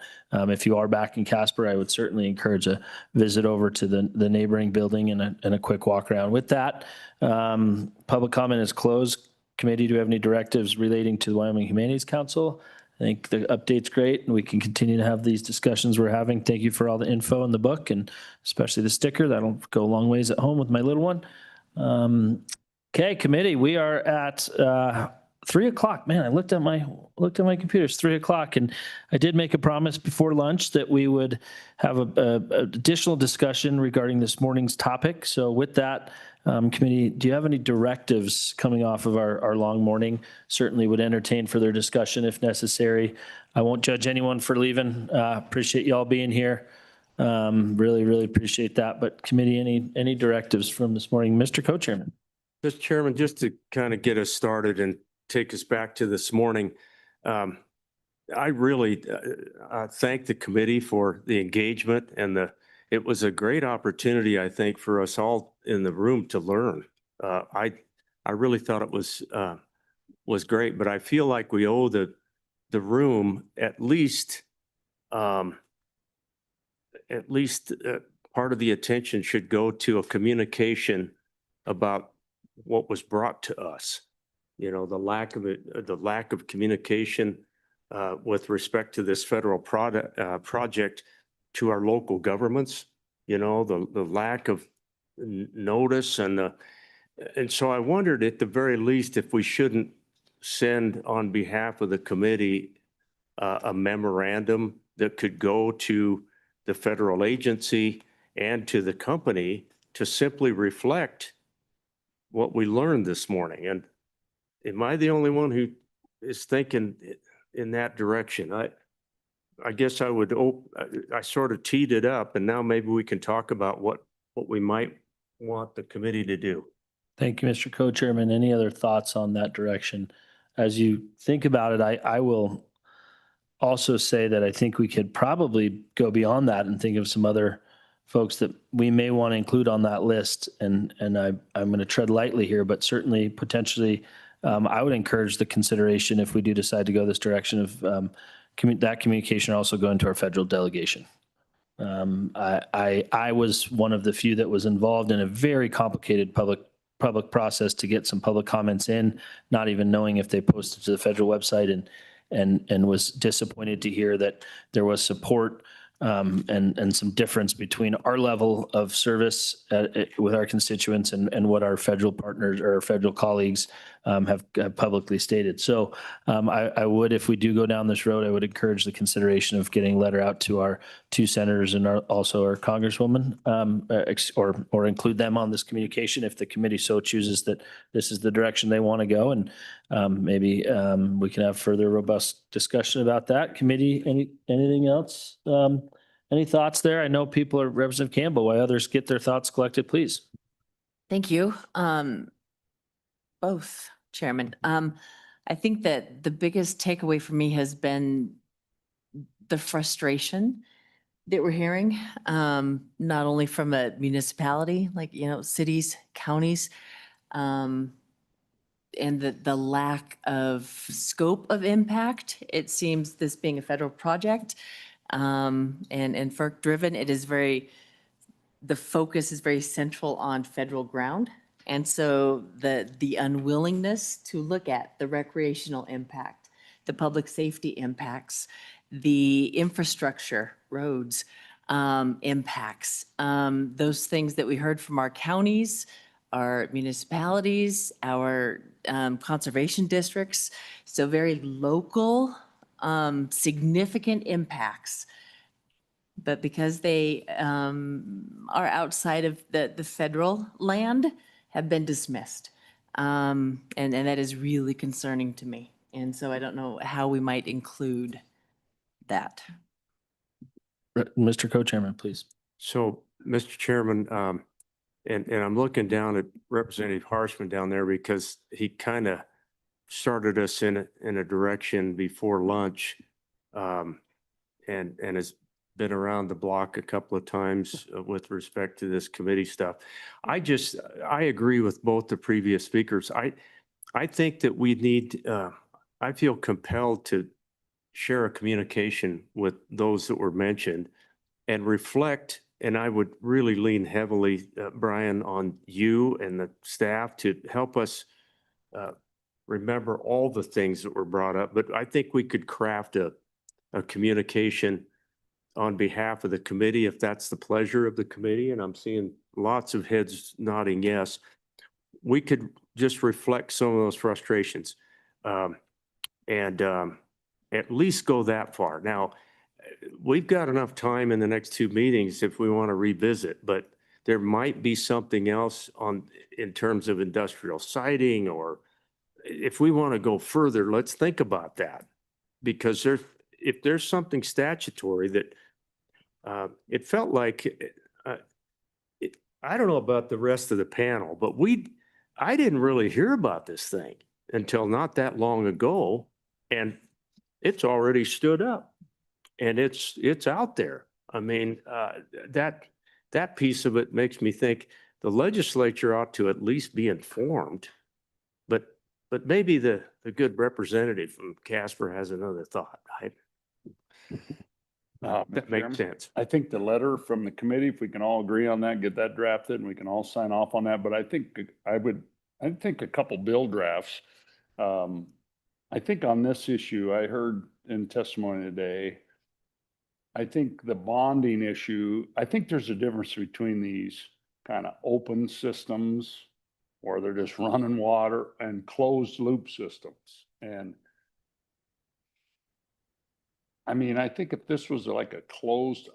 if you are back in Casper, I would certainly encourage a visit over to the neighboring building and a quick walk around. With that, public comment is closed. Committee, do we have any directives relating to the Wyoming Humanities Council? I think the update's great, and we can continue to have these discussions we're having. Thank you for all the info in the book, and especially the sticker. That'll go a long ways at home with my little one. Okay, committee, we are at 3 o'clock. Man, I looked at my computer. It's 3 o'clock, and I did make a promise before lunch that we would have a additional discussion regarding this morning's topic. So with that, committee, do you have any directives coming off of our long morning? Certainly would entertain further discussion if necessary. I won't judge anyone for leaving. Appreciate you all being here. Really, really appreciate that. But committee, any directives from this morning? Mr. Co-Chairman. Mr. Chairman, just to kind of get us started and take us back to this morning, I really thank the committee for the engagement and it was a great opportunity, I think, for us all in the room to learn. I really thought it was great, but I feel like we owe the room at least part of the attention should go to a communication about what was brought to us. You know, the lack of communication with respect to this federal project to our local governments, you know, the lack of notice and so I wondered at the very least if we shouldn't send on behalf of the committee a memorandum that could go to the federal agency and to the company to simply reflect what we learned this morning. And am I the only one who is thinking in that direction? I guess I sort of teed it up, and now maybe we can talk about what we might want the committee to do. Thank you, Mr. Co-Chairman. Any other thoughts on that direction? As you think about it, I will also say that I think we could probably go beyond that and think of some other folks that we may want to include on that list. And I'm going to tread lightly here, but certainly potentially I would encourage the consideration if we do decide to go this direction of that communication also go into our federal delegation. I was one of the few that was involved in a very complicated public process to get some public comments in, not even knowing if they posted to the federal website, and was disappointed to hear that there was support and some difference between our level of service with our constituents and what our federal partners or our federal colleagues have publicly stated. So I would, if we do go down this road, I would encourage the consideration of getting a letter out to our two senators and also our congresswoman, or include them on this communication if the committee so chooses that this is the direction they want to go. And maybe we can have further robust discussion about that. Committee, anything else? Any thoughts there? I know people are Representative Campbell. While others get their thoughts collected, please. Thank you. Both, Chairman. I think that the biggest takeaway for me has been the frustration that we're hearing, not only from a municipality, like, cities, counties, and the lack of scope of impact. It seems this being a federal project, and FERC driven, the focus is very central on federal ground. And so the unwillingness to look at the recreational impact, the public safety impacts, the infrastructure, roads, impacts, those things that we heard from our counties, our municipalities, our conservation districts. So very local, significant impacts. But because they are outside of the federal land, have been dismissed. And that is really concerning to me. And so I don't know how we might include that. Mr. Co-Chairman, please. So, Mr. Chairman, and I'm looking down at Representative Harshman down there because he kind of started us in a direction before lunch, and has been around the block a couple of times with respect to this committee stuff. I agree with both the previous speakers. I think that we need, I feel compelled to share a communication with those that were mentioned and reflect. And I would really lean heavily, Brian, on you and the staff to help us remember all the things that were brought up. But I think we could craft a communication on behalf of the committee, if that's the pleasure of the committee. And I'm seeing lots of heads nodding yes. We could just reflect some of those frustrations, and at least go that far. Now, we've got enough time in the next two meetings if we want to revisit, but there might be something else in terms of industrial siting, or if we want to go further, let's think about that. Because if there's something statutory that it felt like, I don't know about the rest of the panel, but I didn't really hear about this thing until not that long ago, and it's already stood up and it's out there. I mean, that piece of it makes me think the legislature ought to at least be informed, but maybe the good representative from Casper has another thought, right? That makes sense. I think the letter from the committee, if we can all agree on that, get that drafted and we can all sign off on that. But I think a couple bill drafts. I think on this issue, I heard in testimony today, I think the bonding issue, I think there's a difference between these kind of open systems or they're just running water and closed loop systems. And I mean, I think if this was like a closed,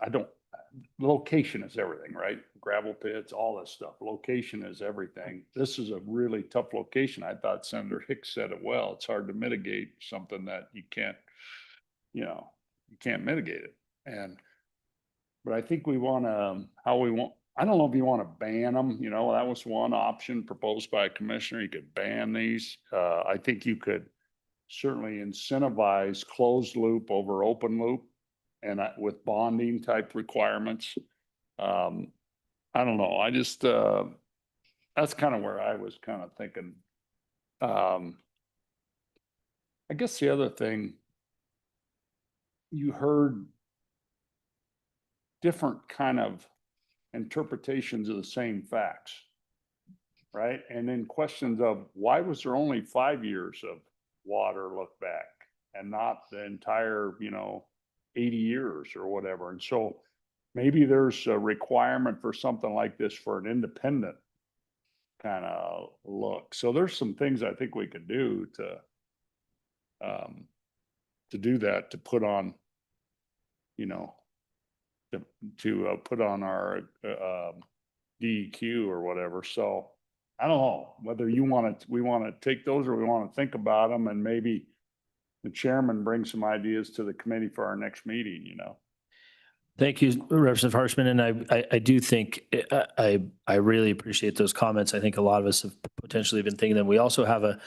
location is everything, right? Gravel pits, all this stuff. Location is everything. This is a really tough location. I thought Senator Hicks said it well. It's hard to mitigate something that you can't mitigate it. But I think we want to, I don't know if you want to ban them, that was one option proposed by a commissioner. You could ban these. I think you could certainly incentivize closed loop over open loop and with bonding type requirements. I don't know. I just, that's kind of where I was kind of thinking. I guess the other thing you heard different kind of interpretations of the same facts. Right? And then questions of why was there only 5 years of water look back and not the entire, 80 years or whatever. And so maybe there's a requirement for something like this for an independent kind of look. So there's some things I think we could do to do that, to put on, to put on our DEQ or whatever. So I don't know whether we want to take those or we want to think about them, and maybe the chairman brings some ideas to the committee for our next meeting, Thank you, Representative Harshman. And I do think, I really appreciate those comments. I think a lot of us have potentially been thinking them. We also have a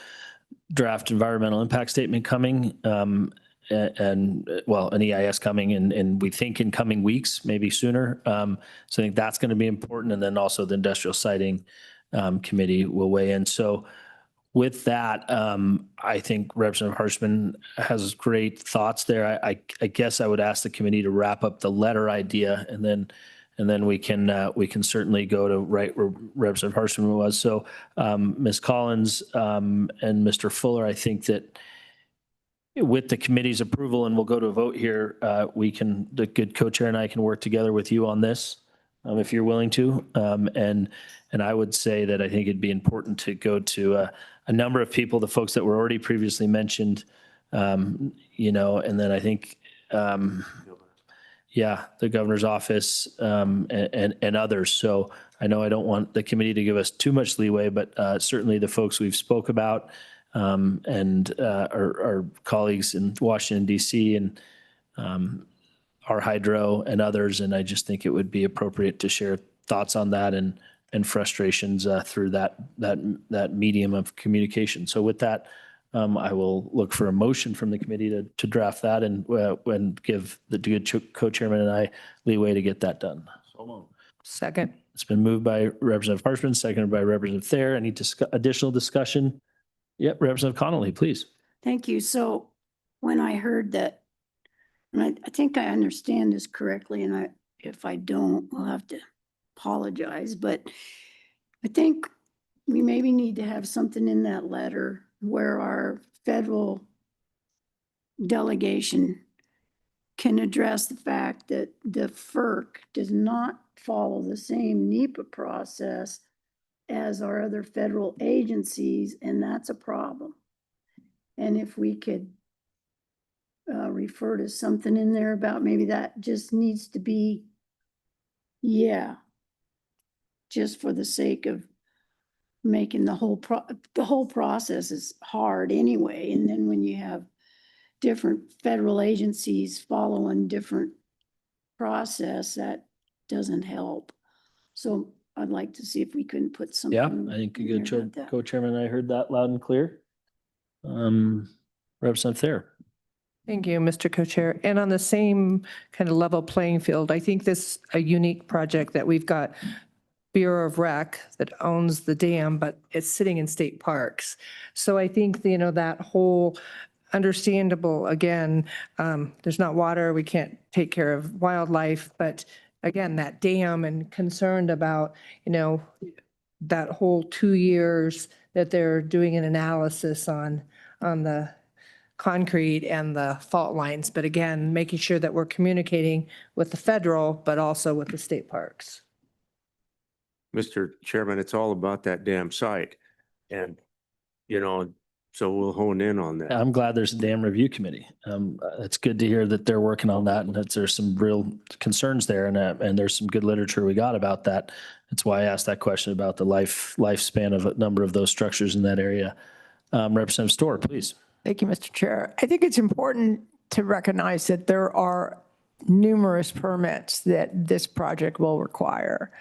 draft environmental impact statement coming, and an EIS coming, and we think in coming weeks, maybe sooner. So I think that's going to be important. And then also the industrial siting committee will weigh in. So with that, I think Representative Harshman has great thoughts there. I guess I would ask the committee to wrap up the letter idea, and then we can certainly go to right where Representative Harshman was. So Ms. Collins and Mr. Fuller, I think that with the committee's approval, and we'll go to a vote here, the good co-chair and I can work together with you on this, if you're willing to. And I would say that I think it'd be important to go to a number of people, the folks that were already previously mentioned, and then I think, the governor's office, and others. So I know I don't want the committee to give us too much leeway, but certainly the folks we've spoke about, and our colleagues in Washington, D.C., and our hydro and others. And I just think it would be appropriate to share thoughts on that and frustrations through that medium of communication. So with that, I will look for a motion from the committee to draft that and give the good co-chairman and I leeway to get that done. Second. It's been moved by Representative Harshman, seconded by Representative Thayer. Any additional discussion? Yep, Representative Connolly, please. Thank you. So when I heard that, and I think I understand this correctly, and if I don't, I'll have to apologize, but I think we maybe need to have something in that letter where our federal delegation can address the fact that the FERC does not follow the same NEPA process as our other federal agencies, and that's a problem. And if we could refer to something in there about maybe that just needs to be, just for the sake of making the whole process is hard anyway. And then when you have different federal agencies following different process, that doesn't help. So I'd like to see if we couldn't put something. Yeah, I think a good co-chairman and I heard that loud and clear. Representative Thayer. Thank you, Mr. Co-Chair. And on the same kind of level playing field, I think this a unique project that we've got Bureau of Rec that owns the dam, but it's sitting in state parks. So I think, that whole understandable, again, there's not water, we can't take care of wildlife, but again, that dam and concerned about, that whole 2 years that they're doing an analysis on the concrete and the fault lines. But again, making sure that we're communicating with the federal, but also with the state parks. Mr. Chairman, it's all about that damn site. And, so we'll hone in on that. I'm glad there's a dam review committee. It's good to hear that they're working on that and that there's some real concerns there, and there's some good literature we got about that. That's why I asked that question about the lifespan of a number of those structures in that area. Representative Storr, please. Thank you, Mr. Chair. I think it's important to recognize that there are numerous permits that this project will require.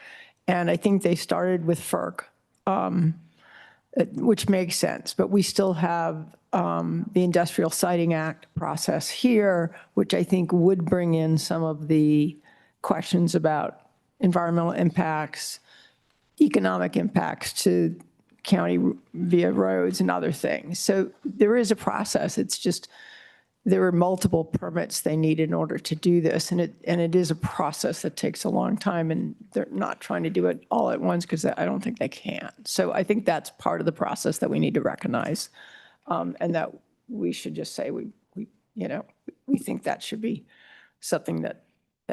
And I think they started with FERC, which makes sense, but we still have the Industrial Siting Act process here, which I think would bring in some of the questions about environmental impacts, economic impacts to county via roads and other things. So there is a process. It's just there were multiple permits they need in order to do this. And it is a process that takes a long time, and they're not trying to do it all at once because I don't think they can. So I think that's part of the process that we need to recognize. And that we should just say, we think that should be something that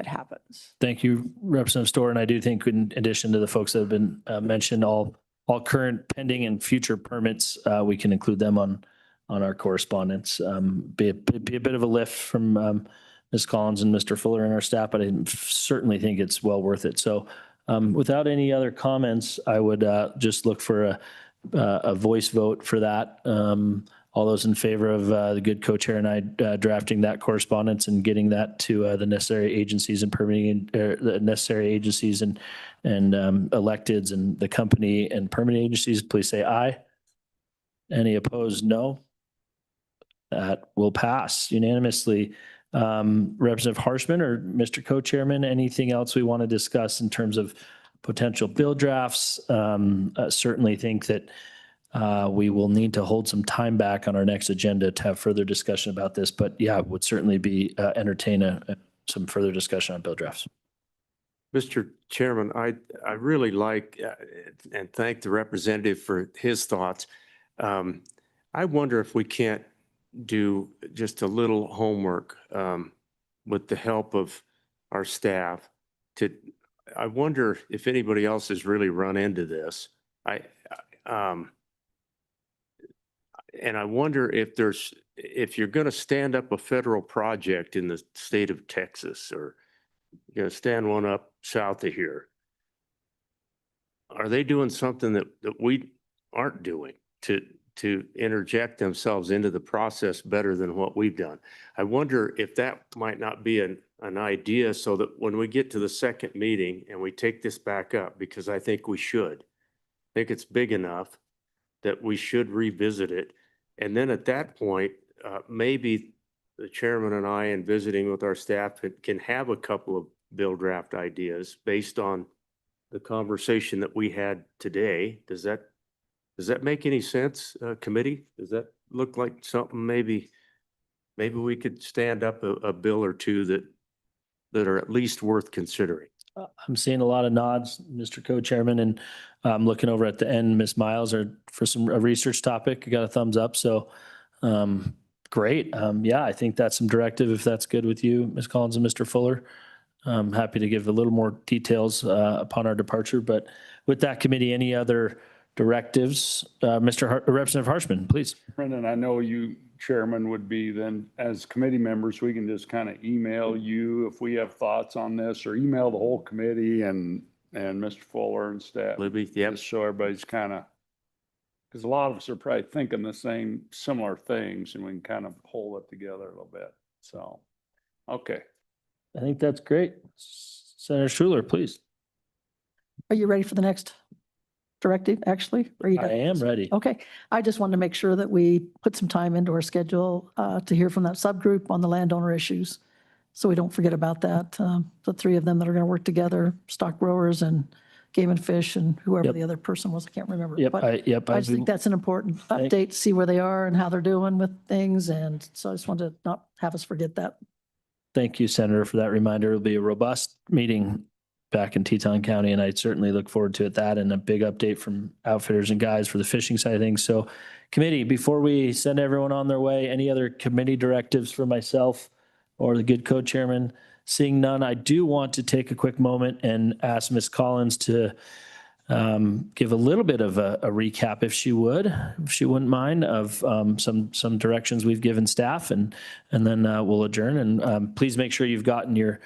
happens. Thank you, Representative Storr. And I do think in addition to the folks that have been mentioned, all current pending and future permits, we can include them on our correspondence. Be a bit of a lift from Ms. Collins and Mr. Fuller and our staff, but I certainly think it's well worth it. So without any other comments, I would just look for a voice vote for that. All those in favor of the good co-chair and I drafting that correspondence and getting that to the necessary agencies and permitting, the necessary agencies and electeds and the company and permitting agencies, please say aye. Any opposed, no. That will pass unanimously. Representative Harshman or Mr. Co-Chairman, anything else we want to discuss in terms of potential bill drafts? Certainly think that we will need to hold some time back on our next agenda to have further discussion about this. But yeah, would certainly be entertain some further discussion on bill drafts. Mr. Chairman, I really like and thank the representative for his thoughts. I wonder if we can't do just a little homework with the help of our staff. I wonder if anybody else has really run into this. And I wonder if you're going to stand up a federal project in the state of Texas, or you're going to stand one up south of here, are they doing something that we aren't doing to interject themselves into the process better than what we've done? I wonder if that might not be an idea, so that when we get to the second meeting and we take this back up, because I think we should, I think it's big enough that we should revisit it. And then at that point, maybe the chairman and I, in visiting with our staff, can have a couple of bill draft ideas based on the conversation that we had today. Does that make any sense, committee? Does that look like something maybe we could stand up a bill or two that are at least worth considering? I'm seeing a lot of nods, Mr. Co-Chairman, and I'm looking over at the end, Ms. Miles, or for a research topic. I got a thumbs up. So great. Yeah, I think that's some directive if that's good with you, Ms. Collins and Mr. Fuller. I'm happy to give a little more details upon our departure. But with that committee, any other directives? Representative Harshman, please. Brendan, I know you, Chairman, would be then, as committee members, we can just kind of email you if we have thoughts on this, or email the whole committee and Mr. Fuller and staff. Libby, yep. Just so everybody's kind of, because a lot of us are probably thinking the same, similar things, and we can kind of hold it together a little bit. So, okay. I think that's great. Senator Schuler, please. Are you ready for the next directive, actually? I am ready. Okay. I just wanted to make sure that we put some time into our schedule to hear from that subgroup on the landowner issues. So we don't forget about that. The three of them that are going to work together, stock growers and game and fish and whoever the other person was, I can't remember. Yep. But I just think that's an important update to see where they are and how they're doing with things. And so I just wanted to not have us forget that. Thank you, Senator, for that reminder. It'll be a robust meeting back in Teton County, and I certainly look forward to that and a big update from outfitters and guys for the fishing side of things. So committee, before we send everyone on their way, any other committee directives for myself or the good co-chairman? Seeing none, I do want to take a quick moment and ask Ms. Collins to give a little bit of a recap, if she wouldn't mind, of some directions we've given staff, and then we'll adjourn. And please make sure you've gotten your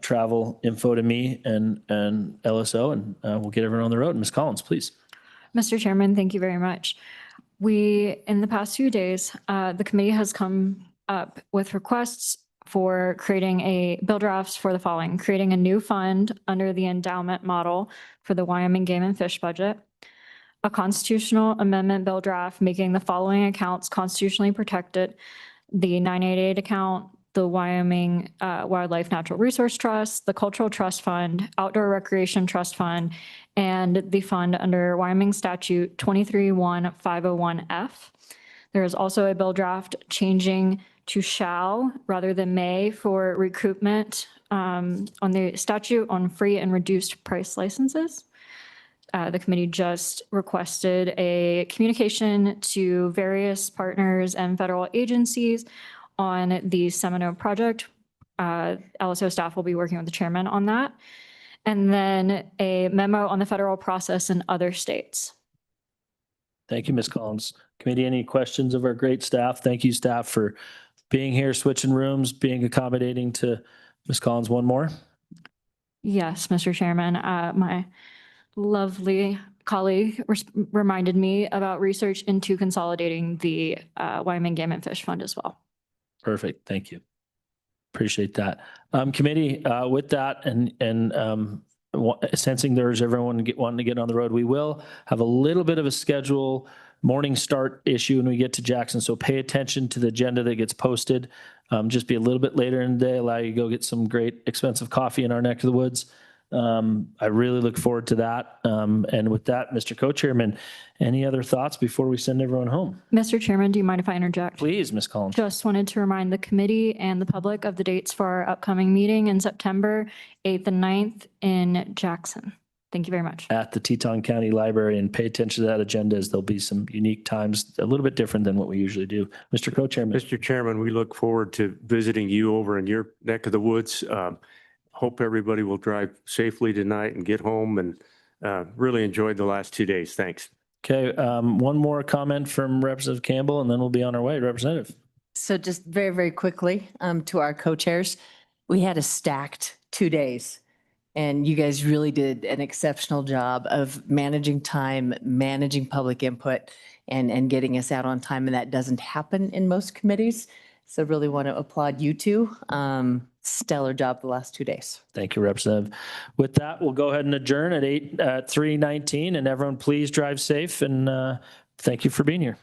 travel info to me and LSO, and we'll get everyone on the road. Ms. Collins, please. Mr. Chairman, thank you very much. In the past few days, the committee has come up with requests for creating bill drafts for the following: creating a new fund under the endowment model for the Wyoming Game and Fish budget, a constitutional amendment bill draft making the following accounts constitutionally protected: the 988 account, the Wyoming Wildlife Natural Resource Trust, the Cultural Trust Fund, Outdoor Recreation Trust Fund, and the fund under Wyoming Statute 23-1-501F. There is also a bill draft changing to shall rather than may for recoupment on the statute on free and reduced price licenses. The committee just requested a communication to various partners and federal agencies on the Semino project. LSO staff will be working with the chairman on that. And then a memo on the federal process in other states. Thank you, Ms. Collins. Committee, any questions of our great staff? Thank you, staff, for being here, switching rooms, being accommodating to Ms. Collins. One more? Yes, Mr. Chairman, my lovely colleague reminded me about research into consolidating the Wyoming Game and Fish Fund as well. Perfect. Thank you. Appreciate that. Committee, with that and sensing there's everyone wanting to get on the road, we will have a little bit of a schedule morning start issue when we get to Jackson. So pay attention to the agenda that gets posted. Just be a little bit later in the day, allow you to go get some great expensive coffee in our neck of the woods. I really look forward to that. And with that, Mr. Co-Chairman, any other thoughts before we send everyone home? Mr. Chairman, do you mind if I interject? Please, Ms. Collins. Just wanted to remind the committee and the public of the dates for our upcoming meeting in September 8th and 9th in Jackson. Thank you very much. At the Teton County Library, and pay attention to that agenda as there'll be some unique times, a little bit different than what we usually do. Mr. Co-Chairman. Mr. Chairman, we look forward to visiting you over in your neck of the woods. Hope everybody will drive safely tonight and get home, and really enjoyed the last 2 days. Thanks. Okay, one more comment from Representative Campbell, and then we'll be on our way. Representative. So just very, very quickly, to our co-chairs, we had a stacked 2 days. And you guys really did an exceptional job of managing time, managing public input, and getting us out on time. And that doesn't happen in most committees. So really want to applaud you two. Stellar job the last 2 days. Thank you, Representative. With that, we'll go ahead and adjourn at 3:19, and everyone please drive safe, and thank you for being here.